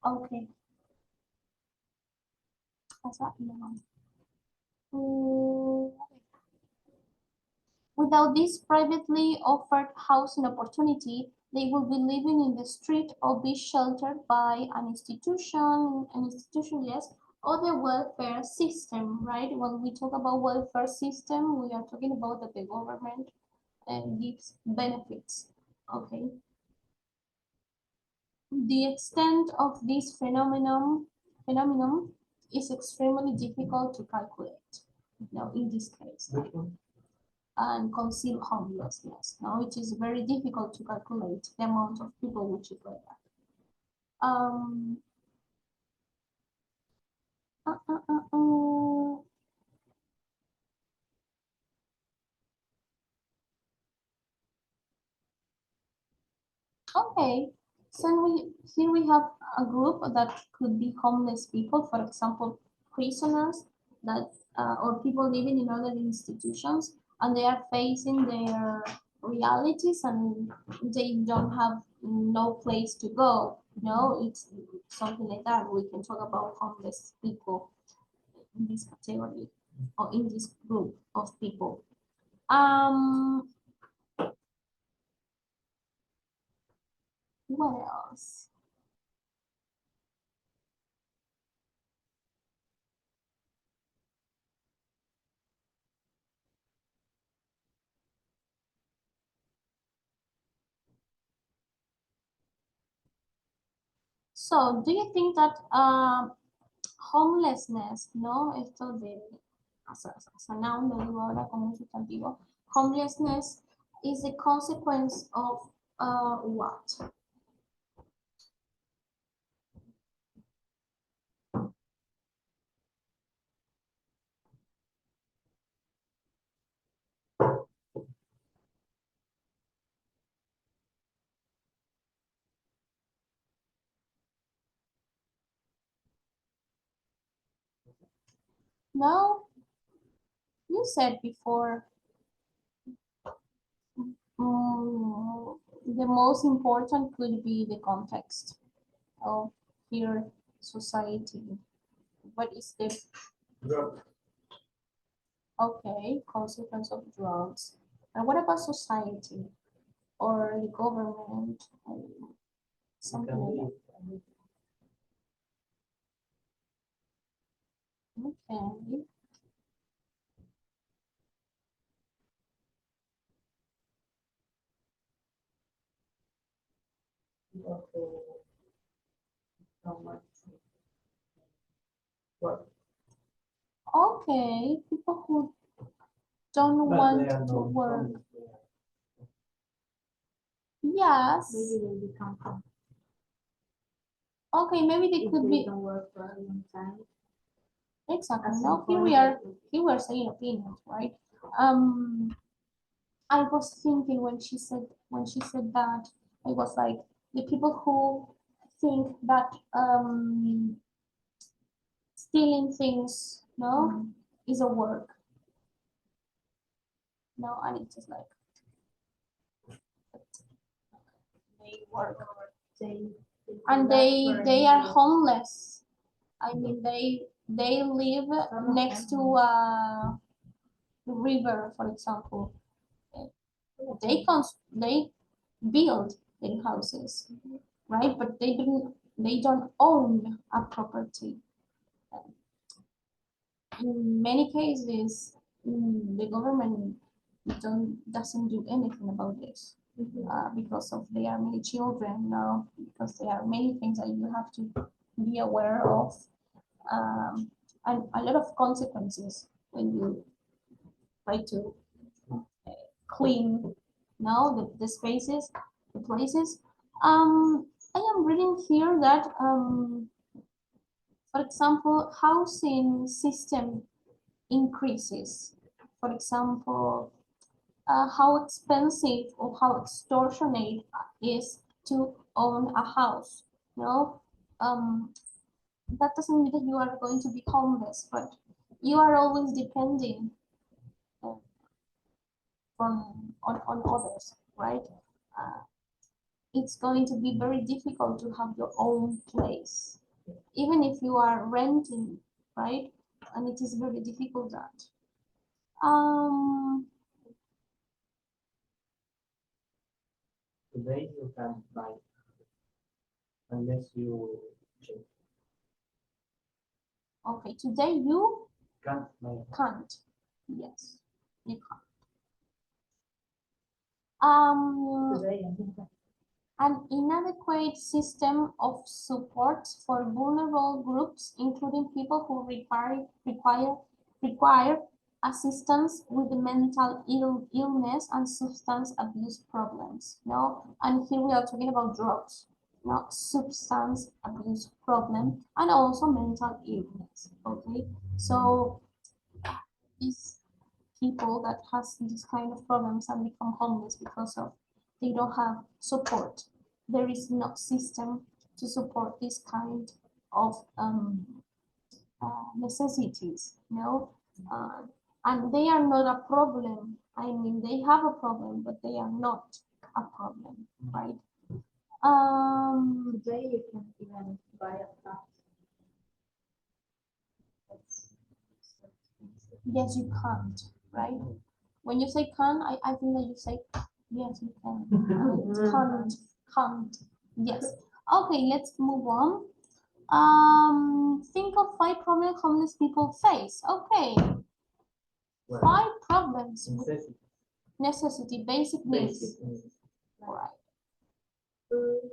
Okay. That's that one. Without this privately offered housing opportunity, they will be living in the street or be sheltered by an institution, yes, or the welfare system, right? When we talk about welfare system, we are talking about that the government gives benefits, okay? The extent of this phenomenon is extremely difficult to calculate. Now, in this case, Which one? and conceal homelessness. Now it is very difficult to calculate the amount of people which is like that. Uh, uh, uh, uh. Okay, so here we have a group that could be homeless people, for example, prisoners that or people living in other institutions, and they are facing their realities and they don't have no place to go. It's something like that. We can talk about homeless people in this category or in this group of people. What else? So, do you think that homelessness, no, esto de as a noun, lo digo ahora como un sustantivo. Homelessness is the consequence of what? No, you said before. The most important could be the context of your society. What is the Drug. okay consequence of drugs? And what about society or the government? Something Can like be that. Okay. also someone work. Okay, people who don't but want they are to not work. homeless, they are- Yes. Maybe they become homeless Okay, maybe they if could they be don't work for a long time. exactly. At No, some point, here we are saying opinions, right? I was thinking when she said that, I was like the people who think that stealing things, no, is a work. No, and it's just like they work they and laugh for they are you. homeless. I mean they live Some of next them to a river, for example. They build their houses, right? But they don't own a property. In many cases, the government doesn't do anything about this because of there are many children now, because there are many things that you have to be aware of, and a lot of consequences when you try to clean now the spaces, the places. I am reading here that for example, housing system increases. For example, how expensive or how extortionate is to own a house. No, that doesn't mean that you are going to be homeless, but you are always depending uh, on others, right? Uh, it's going to be very difficult to have your own place, even if you are renting, right? And it is very difficult that. Um, Today you can buy unless you change. okay, today you Can't buy. can't. Yes, you can't. Today, I think that An inadequate system of support for vulnerable groups, including people who require assistance with mental illness and substance abuse problems. No, and here we are talking about drugs, not substance abuse problem, and also mental illness. Okay, so these people that has this kind of problems and become homeless because of they don't have support. There is no system to support this kind of necessities, and they are not a problem. I mean, they have a problem, but they are not a problem, right? Today you can even buy a flat. Yes, you can't, right? When you say can, I think that you say yes, you can. Can't. Yes. Okay, let's move on. Think of 5 problems homeless people face. Okay, Well, 5 problems with necessity. necessity, basic needs. Basic needs. Right. Food,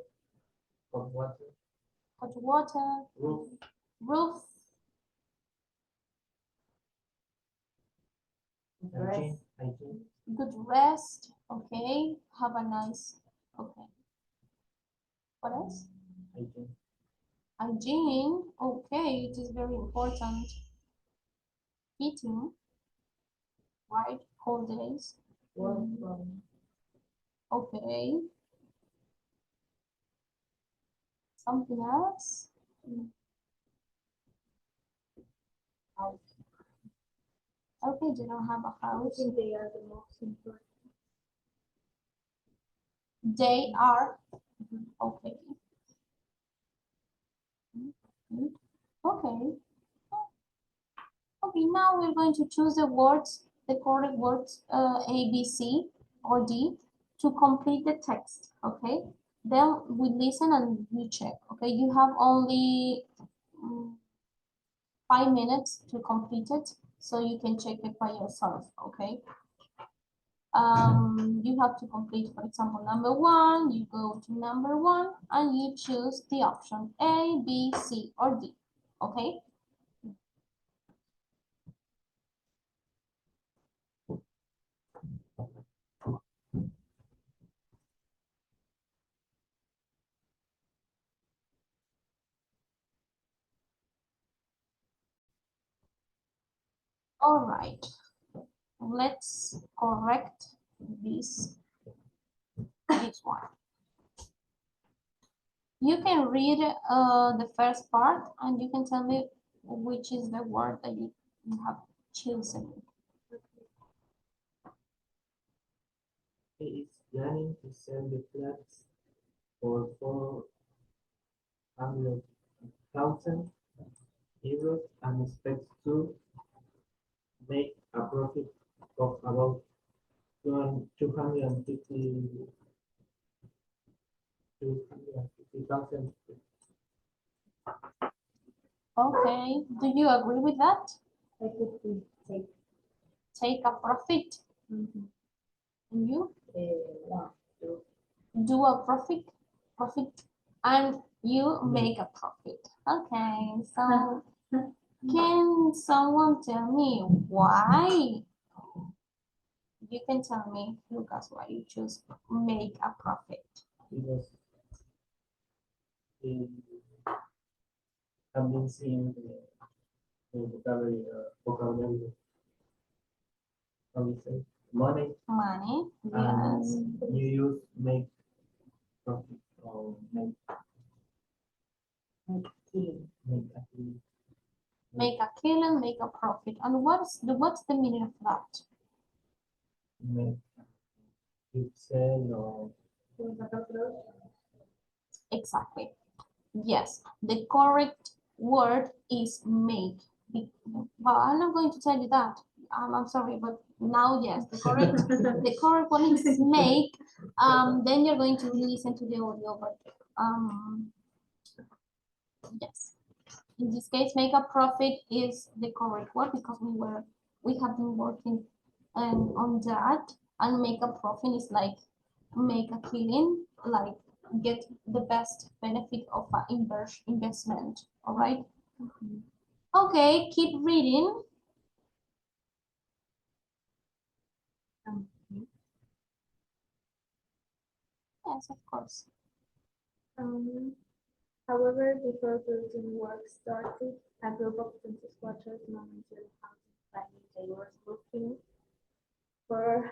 Hot water, Hot water, roof, roof, Hygiene, hygiene, Good rest. Okay. Have a nice. Okay. What else? hygiene, Hygiene. Okay, it is very important. Eating. Right. Cold days. Work from Okay. Something else? house. Okay, they don't have a I house. think they are the most important. They are okay. Mhm. Okay. Okay, now we're going to choose the words, the correct words, A, B, C, or D, to complete the text. Okay. Then we listen and we check. Okay, you have only 5 minutes to complete it, so you can check it by yourself. Okay. You have to complete, for example, number one. You go to number one and you choose the option A, B, C, or D. Okay. All right. Let's correct this one. You can read the first part and you can tell me which is the word that you have chosen. he is planning to sell the flats for 400,000 euros and expects to make a profit of about 250,000. Okay, do you agree with that? I could be take. Take a profit. Mhm. And you One, two, do a profit, and you make a profit. Okay, so can someone tell me why? You can tell me, Lucas, why you choose make a profit. Because he have been seeing the vocabulary, how we say, money, Money, yes. and you use make profit or killing. make a deal, Make a killing, make a profit. And what's the meaning of that? make you sell or Exactly. Yes, the correct word is make. Well, I'm not going to tell you that. I'm sorry, but now yes, the correct one is make. Then you're going to listen to the audio, but yes. In this case, make a profit is the correct word because we have been working on that, and make a profit is like make a killing, like get the best benefit of an investment. All right. Okay, keep reading. Yes, of course. Um, However, before building work started, a group of 20 squatters momentarily finding they were looking for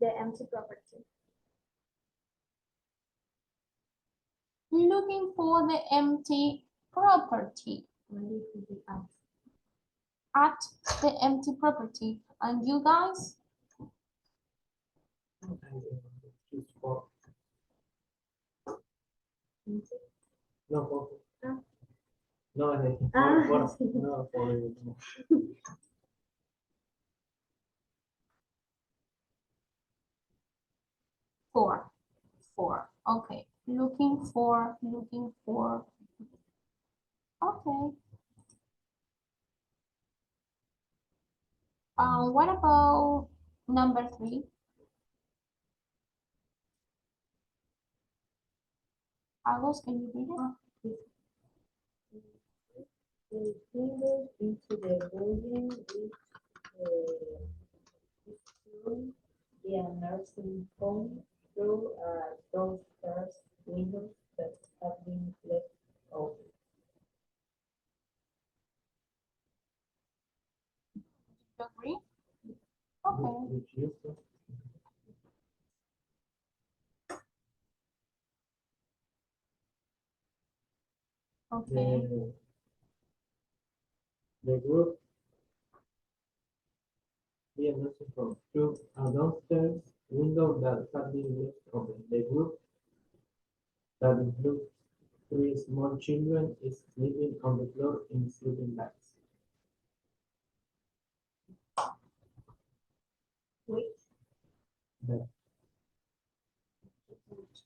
the empty property. Looking for the empty property. Only to be asked. At the empty property. And you guys? choose for Empty. no for Ah. no Ah. no for For. Okay. Looking for. Okay. What about number 3? Carlos, can you read it? They timbered into the building with home through those stairs windows that have been left open. You agree? Okay. Which used to, Okay. the group be a message from through a downstairs window that had been left open. The group that includes three small children is sleeping on the floor in sleeping bags. Which The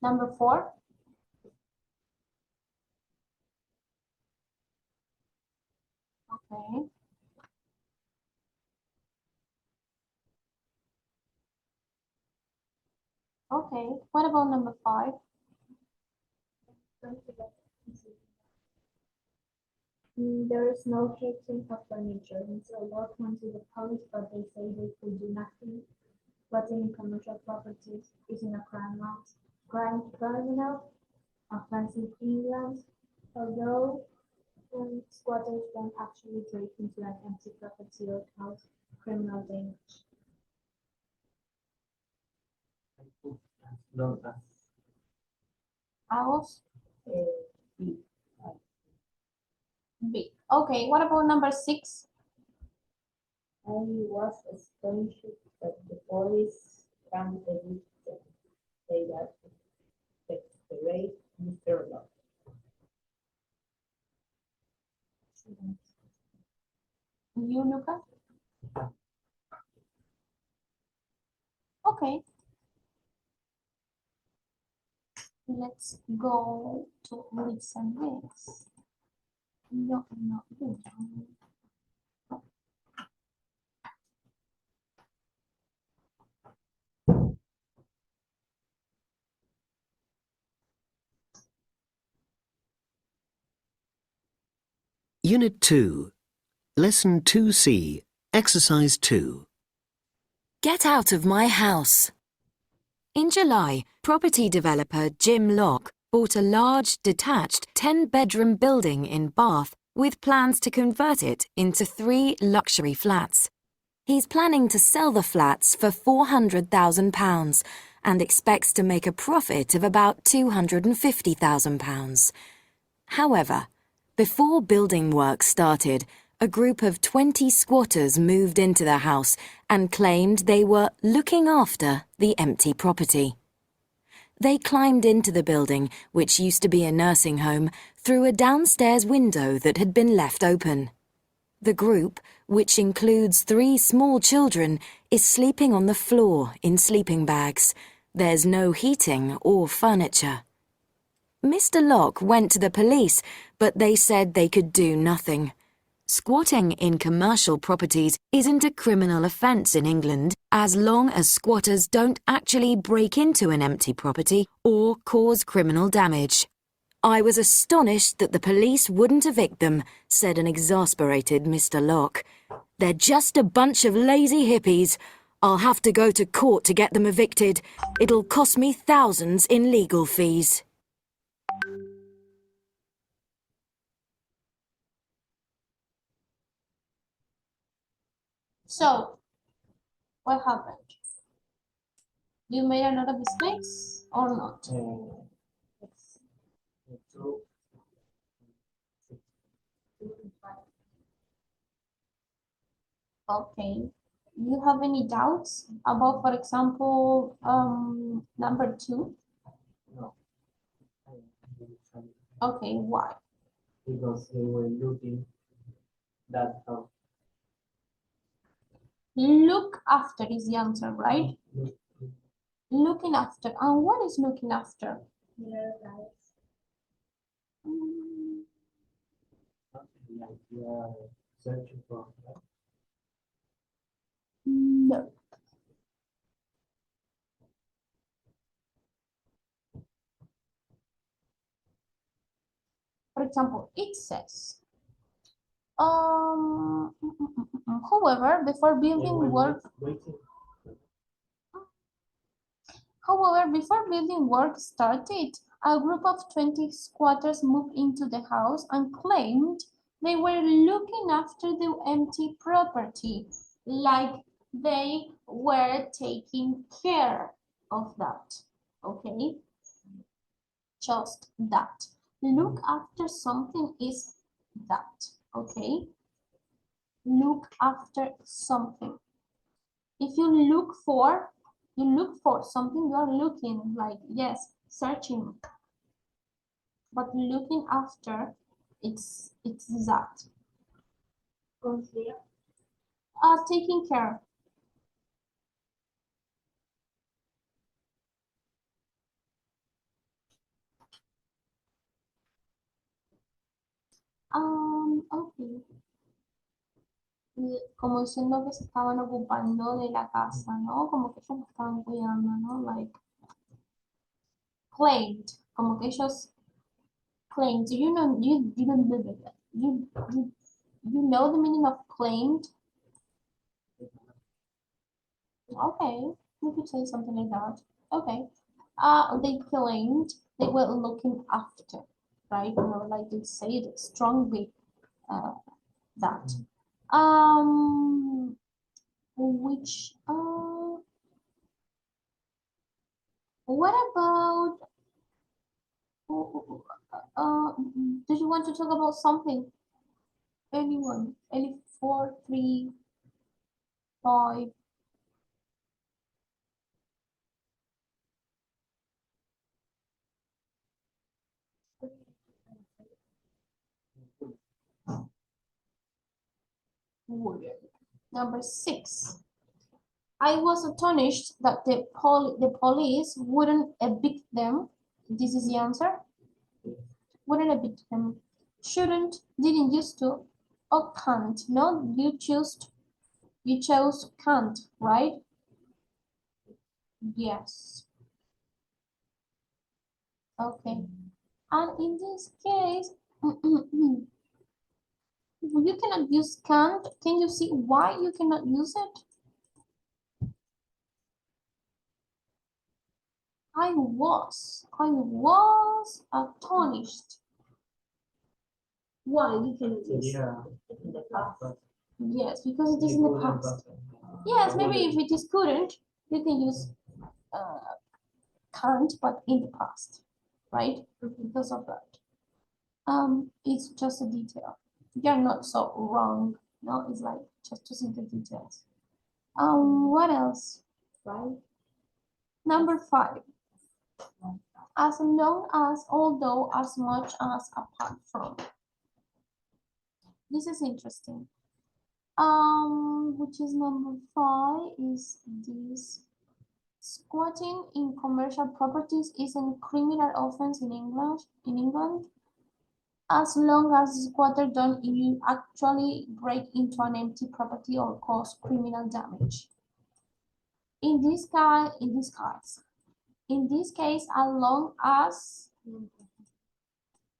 Number 4. Okay. Okay. What about number 5? There is no hitting of furniture. Mr. Locke went to the police, but they say they could do nothing. Squatting in commercial properties isn't a criminal offense in England, although squatters don't actually break into an empty property or cause criminal damage. as long as House B. B. Okay. What about number 6? I was astonished that the police can say that exasperate Mr. Locke. You, Luca? Okay. Let's go to listen this. No, no, no. Unit 2, Lesson 2C, Exercise 2. Get out of my house. In July, property developer Jim Locke bought a large, detached 10-bedroom building in Bath with plans to convert it into 3 luxury flats. He's planning to sell the flats for £400,000 and expects to make a profit of about £250,000. However, before building work started, a group of 20 squatters moved into the house and claimed they were looking after the empty property. They climbed into the building, which used to be a nursing home, through a downstairs window that had been left open. The group, which includes 3 small children, is sleeping on the floor in sleeping bags. There's no heating or furniture. Mr. Locke went to the police, but they said they could do nothing. Squatting in commercial properties isn't a criminal offence in England as long as squatters don't actually break into an empty property or cause criminal damage. I was astonished that the police wouldn't evict them, said an exasperated Mr. Locke. They're just a bunch of lazy hippies. I'll have to go to court to get them evicted. It'll cost me thousands in legal fees. So, what happened? You made a lot of mistakes or not? so Okay. You have any doubts about, for example, number 2? no. I really sorry. Okay, why? Because they were looking that house. Look after is the answer, right? Looking after. And what is looking after? Here, guys. Mm, Something like you are searching for, right? No. For example, it says, however, before They building were work, waiting. However, before building work started, a group of 20 squatters moved into the house and claimed they were looking after the empty property, like they were taking care of that. Okay, just that. Look after something is that. Okay, look after something. If you look for something, you are looking like, yes, searching. But looking after, it's that. Consider. Taking care. Okay. Como diciendo que se estaban ocupando de la casa, ¿no? Como que ellos la estaban cuidando, ¿no? Like, claimed. Como que ellos claimed. Do you know, you know the meaning of claimed? Okay, we could say something like that. Okay. They claimed they were looking after, right? Like they say it strongly, that. Which, what about, do you want to talk about something? Anyone? Any 4, 3, 5? Number 6. I was astonished that the police wouldn't evict them. This is the answer. Wouldn't evict them. Shouldn't, didn't used to, or can't. No, you chose can't, right? Yes. Okay. And in this case, you cannot use can't. Can you see why you cannot use it? I was astonished. Why you cannot use? Yeah. In the past. But Yes, because it is in the couldn't, past. but, Yes, maybe if it is couldn't, you can use can't, but in the past, right? Because of that. It's just a detail. You're not so wrong. No, it's like just choosing the details. What else? Right? Number 5. As long as, although, as much as, apart from. This is interesting. Which is number 5 is this. Squatting in commercial properties is a criminal offense in England, as long as the squatter don't actually break into an empty property or cause criminal damage. In this case, as long as,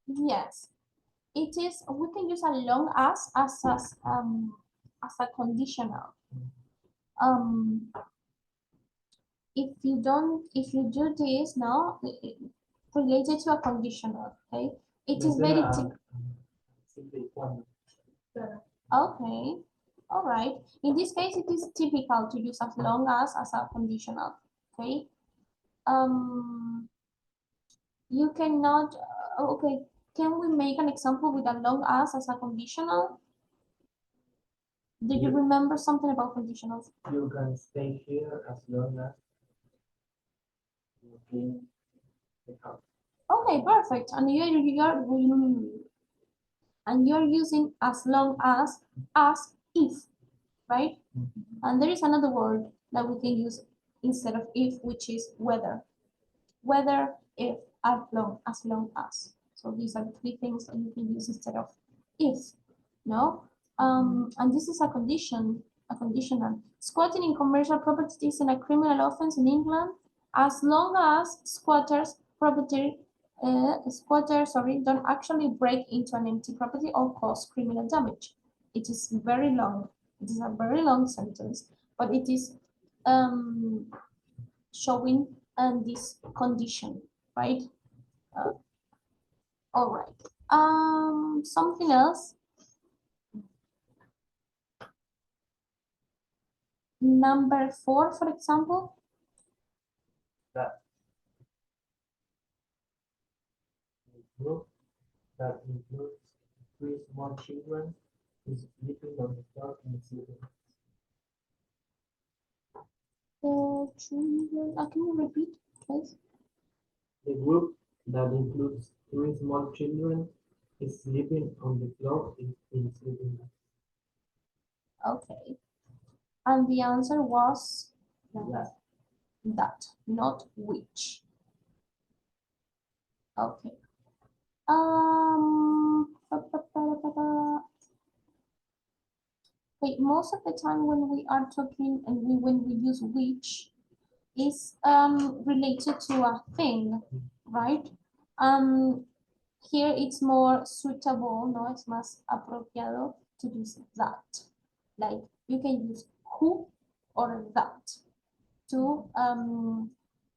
yes, it is. We can use as long as a conditional. If you do this now, related to a conditional, okay? It is very simply one. okay. All right. In this case, it is typical to use as long as a conditional, okay? You cannot, okay, can we make an example with as long as a conditional? Do you remember something about conditionals? You can stay here as long as you clean the house. Okay, perfect. And you're using as long as if, right? And there is another word that we can use instead of if, which is whether. Whether, if, as long as. So these are 3 things that you can use instead of if, no? And this is a conditional. Squatting in commercial property is a criminal offense in England as long as squatters don't actually break into an empty property or cause criminal damage. It is very long. It is a very long sentence, but it is showing this condition, right? All right. Something else. Number 4, for example. That the group that includes 3 small children is sleeping on the floor in sleeping. Children. Can you repeat, please? The group that includes 3 small children is sleeping on the floor in sleeping. Okay. And the answer was That that, not which. Okay. Okay, most of the time when we are talking and when we use which is related to a thing, right? Here it's more suitable, no, es más apropiado to use that. Like you can use who or that to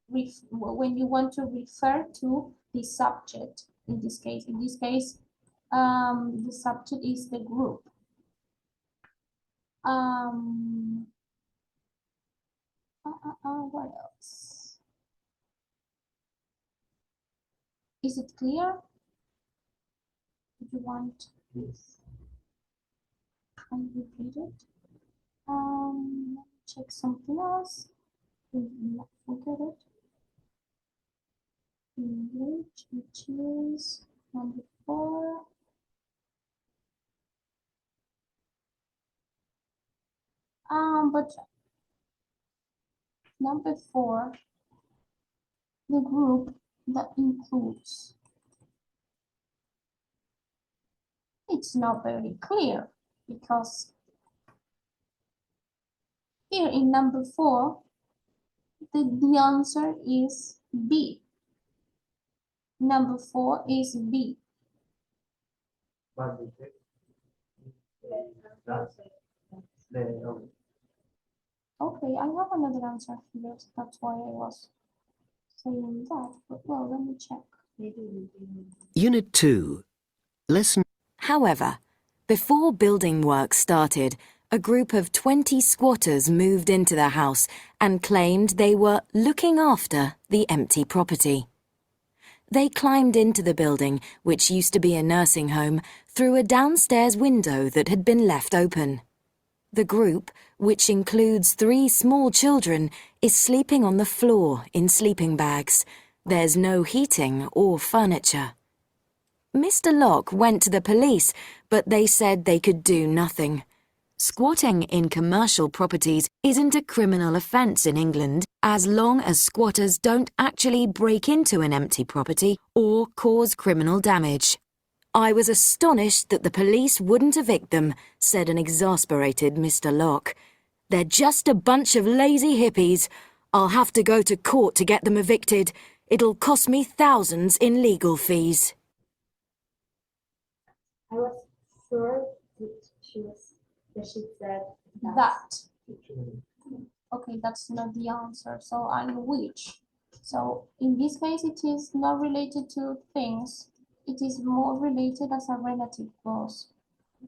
when you want to refer to the subject. In this case, the subject is the group. What else? Is it clear? If you want, is I repeat it. Check something else. Not forget it. English, which is number 4. But number 4, the group that includes. It's not very clear because here in number 4, the answer is B. Number 4 is B. but the text that's the Okay, I have another answer here. That's why I was saying that. But well, let me check. Unit 2, Lesson However, before building work started, a group of 20 squatters moved into the house and claimed they were looking after the empty property. They climbed into the building, which used to be a nursing home, through a downstairs window that had been left open. The group, which includes 3 small children, is sleeping on the floor in sleeping bags. There's no heating or furniture. Mr. Locke went to the police, but they said they could do nothing. Squatting in commercial properties isn't a criminal offence in England as long as squatters don't actually break into an empty property or cause criminal damage. I was astonished that the police wouldn't evict them, said an exasperated Mr. Locke. They're just a bunch of lazy hippies. I'll have to go to court to get them evicted. It'll cost me thousands in legal fees. I was sure that she said That. children. Okay, that's not the answer. So I'm which. So in this case, it is not related to things. It is more related as a relative clause,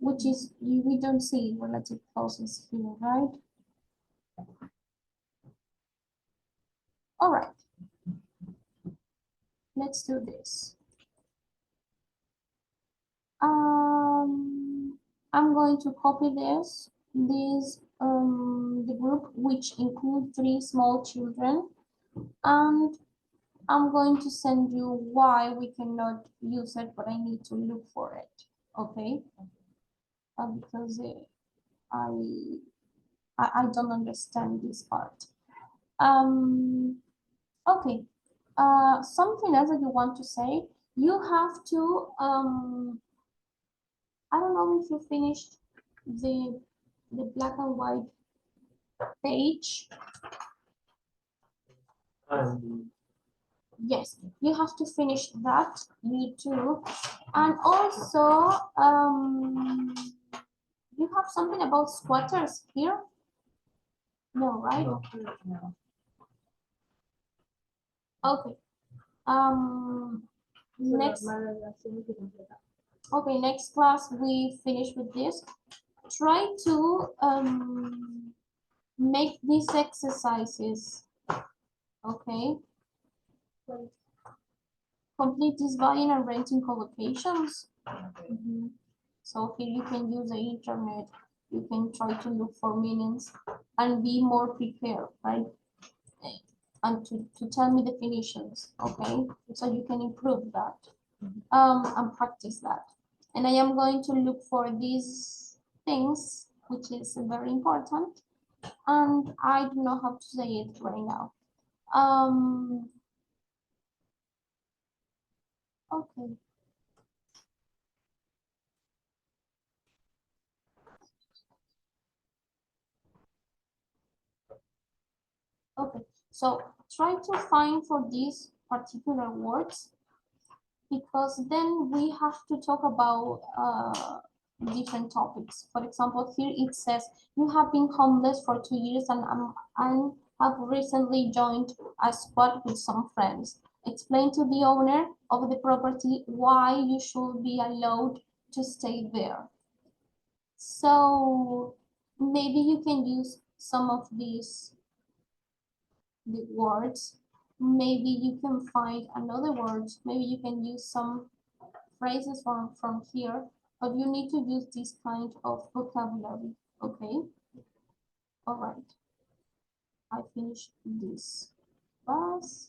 which is we don't see relative clauses here, right? All right. Let's do this. I'm going to copy the group which include 3 small children, and I'm going to send you why we cannot use it, but I need to look for it, okay? Because I don't understand this part. Okay. Something else that you want to say? You have to I don't know if you finished the black and white page. And Yes, you have to finish that, you too. And also, you have something about squatters here? No, right? no, Okay. Next. Okay, next class we finish with this. Try to make these exercises. Okay. Complete this buying and renting collocations. So here you can use the internet. You can try to look for meanings and be more prepared, right? And to tell me definitions, okay? So you can improve that and practice that. And I am going to look for these things, which is very important. And I do not have to say it right now. Okay. Okay, so try to find for these particular words because then we have to talk about different topics. For example, here it says you have been homeless for 2 years and have recently joined a squad with some friends. Explain to the owner of the property why you should be allowed to stay there. So maybe you can use some of these the words. Maybe you can find another words. Maybe you can use some phrases from here, but you need to use this kind of vocabulary. Okay. All right. I finished this class.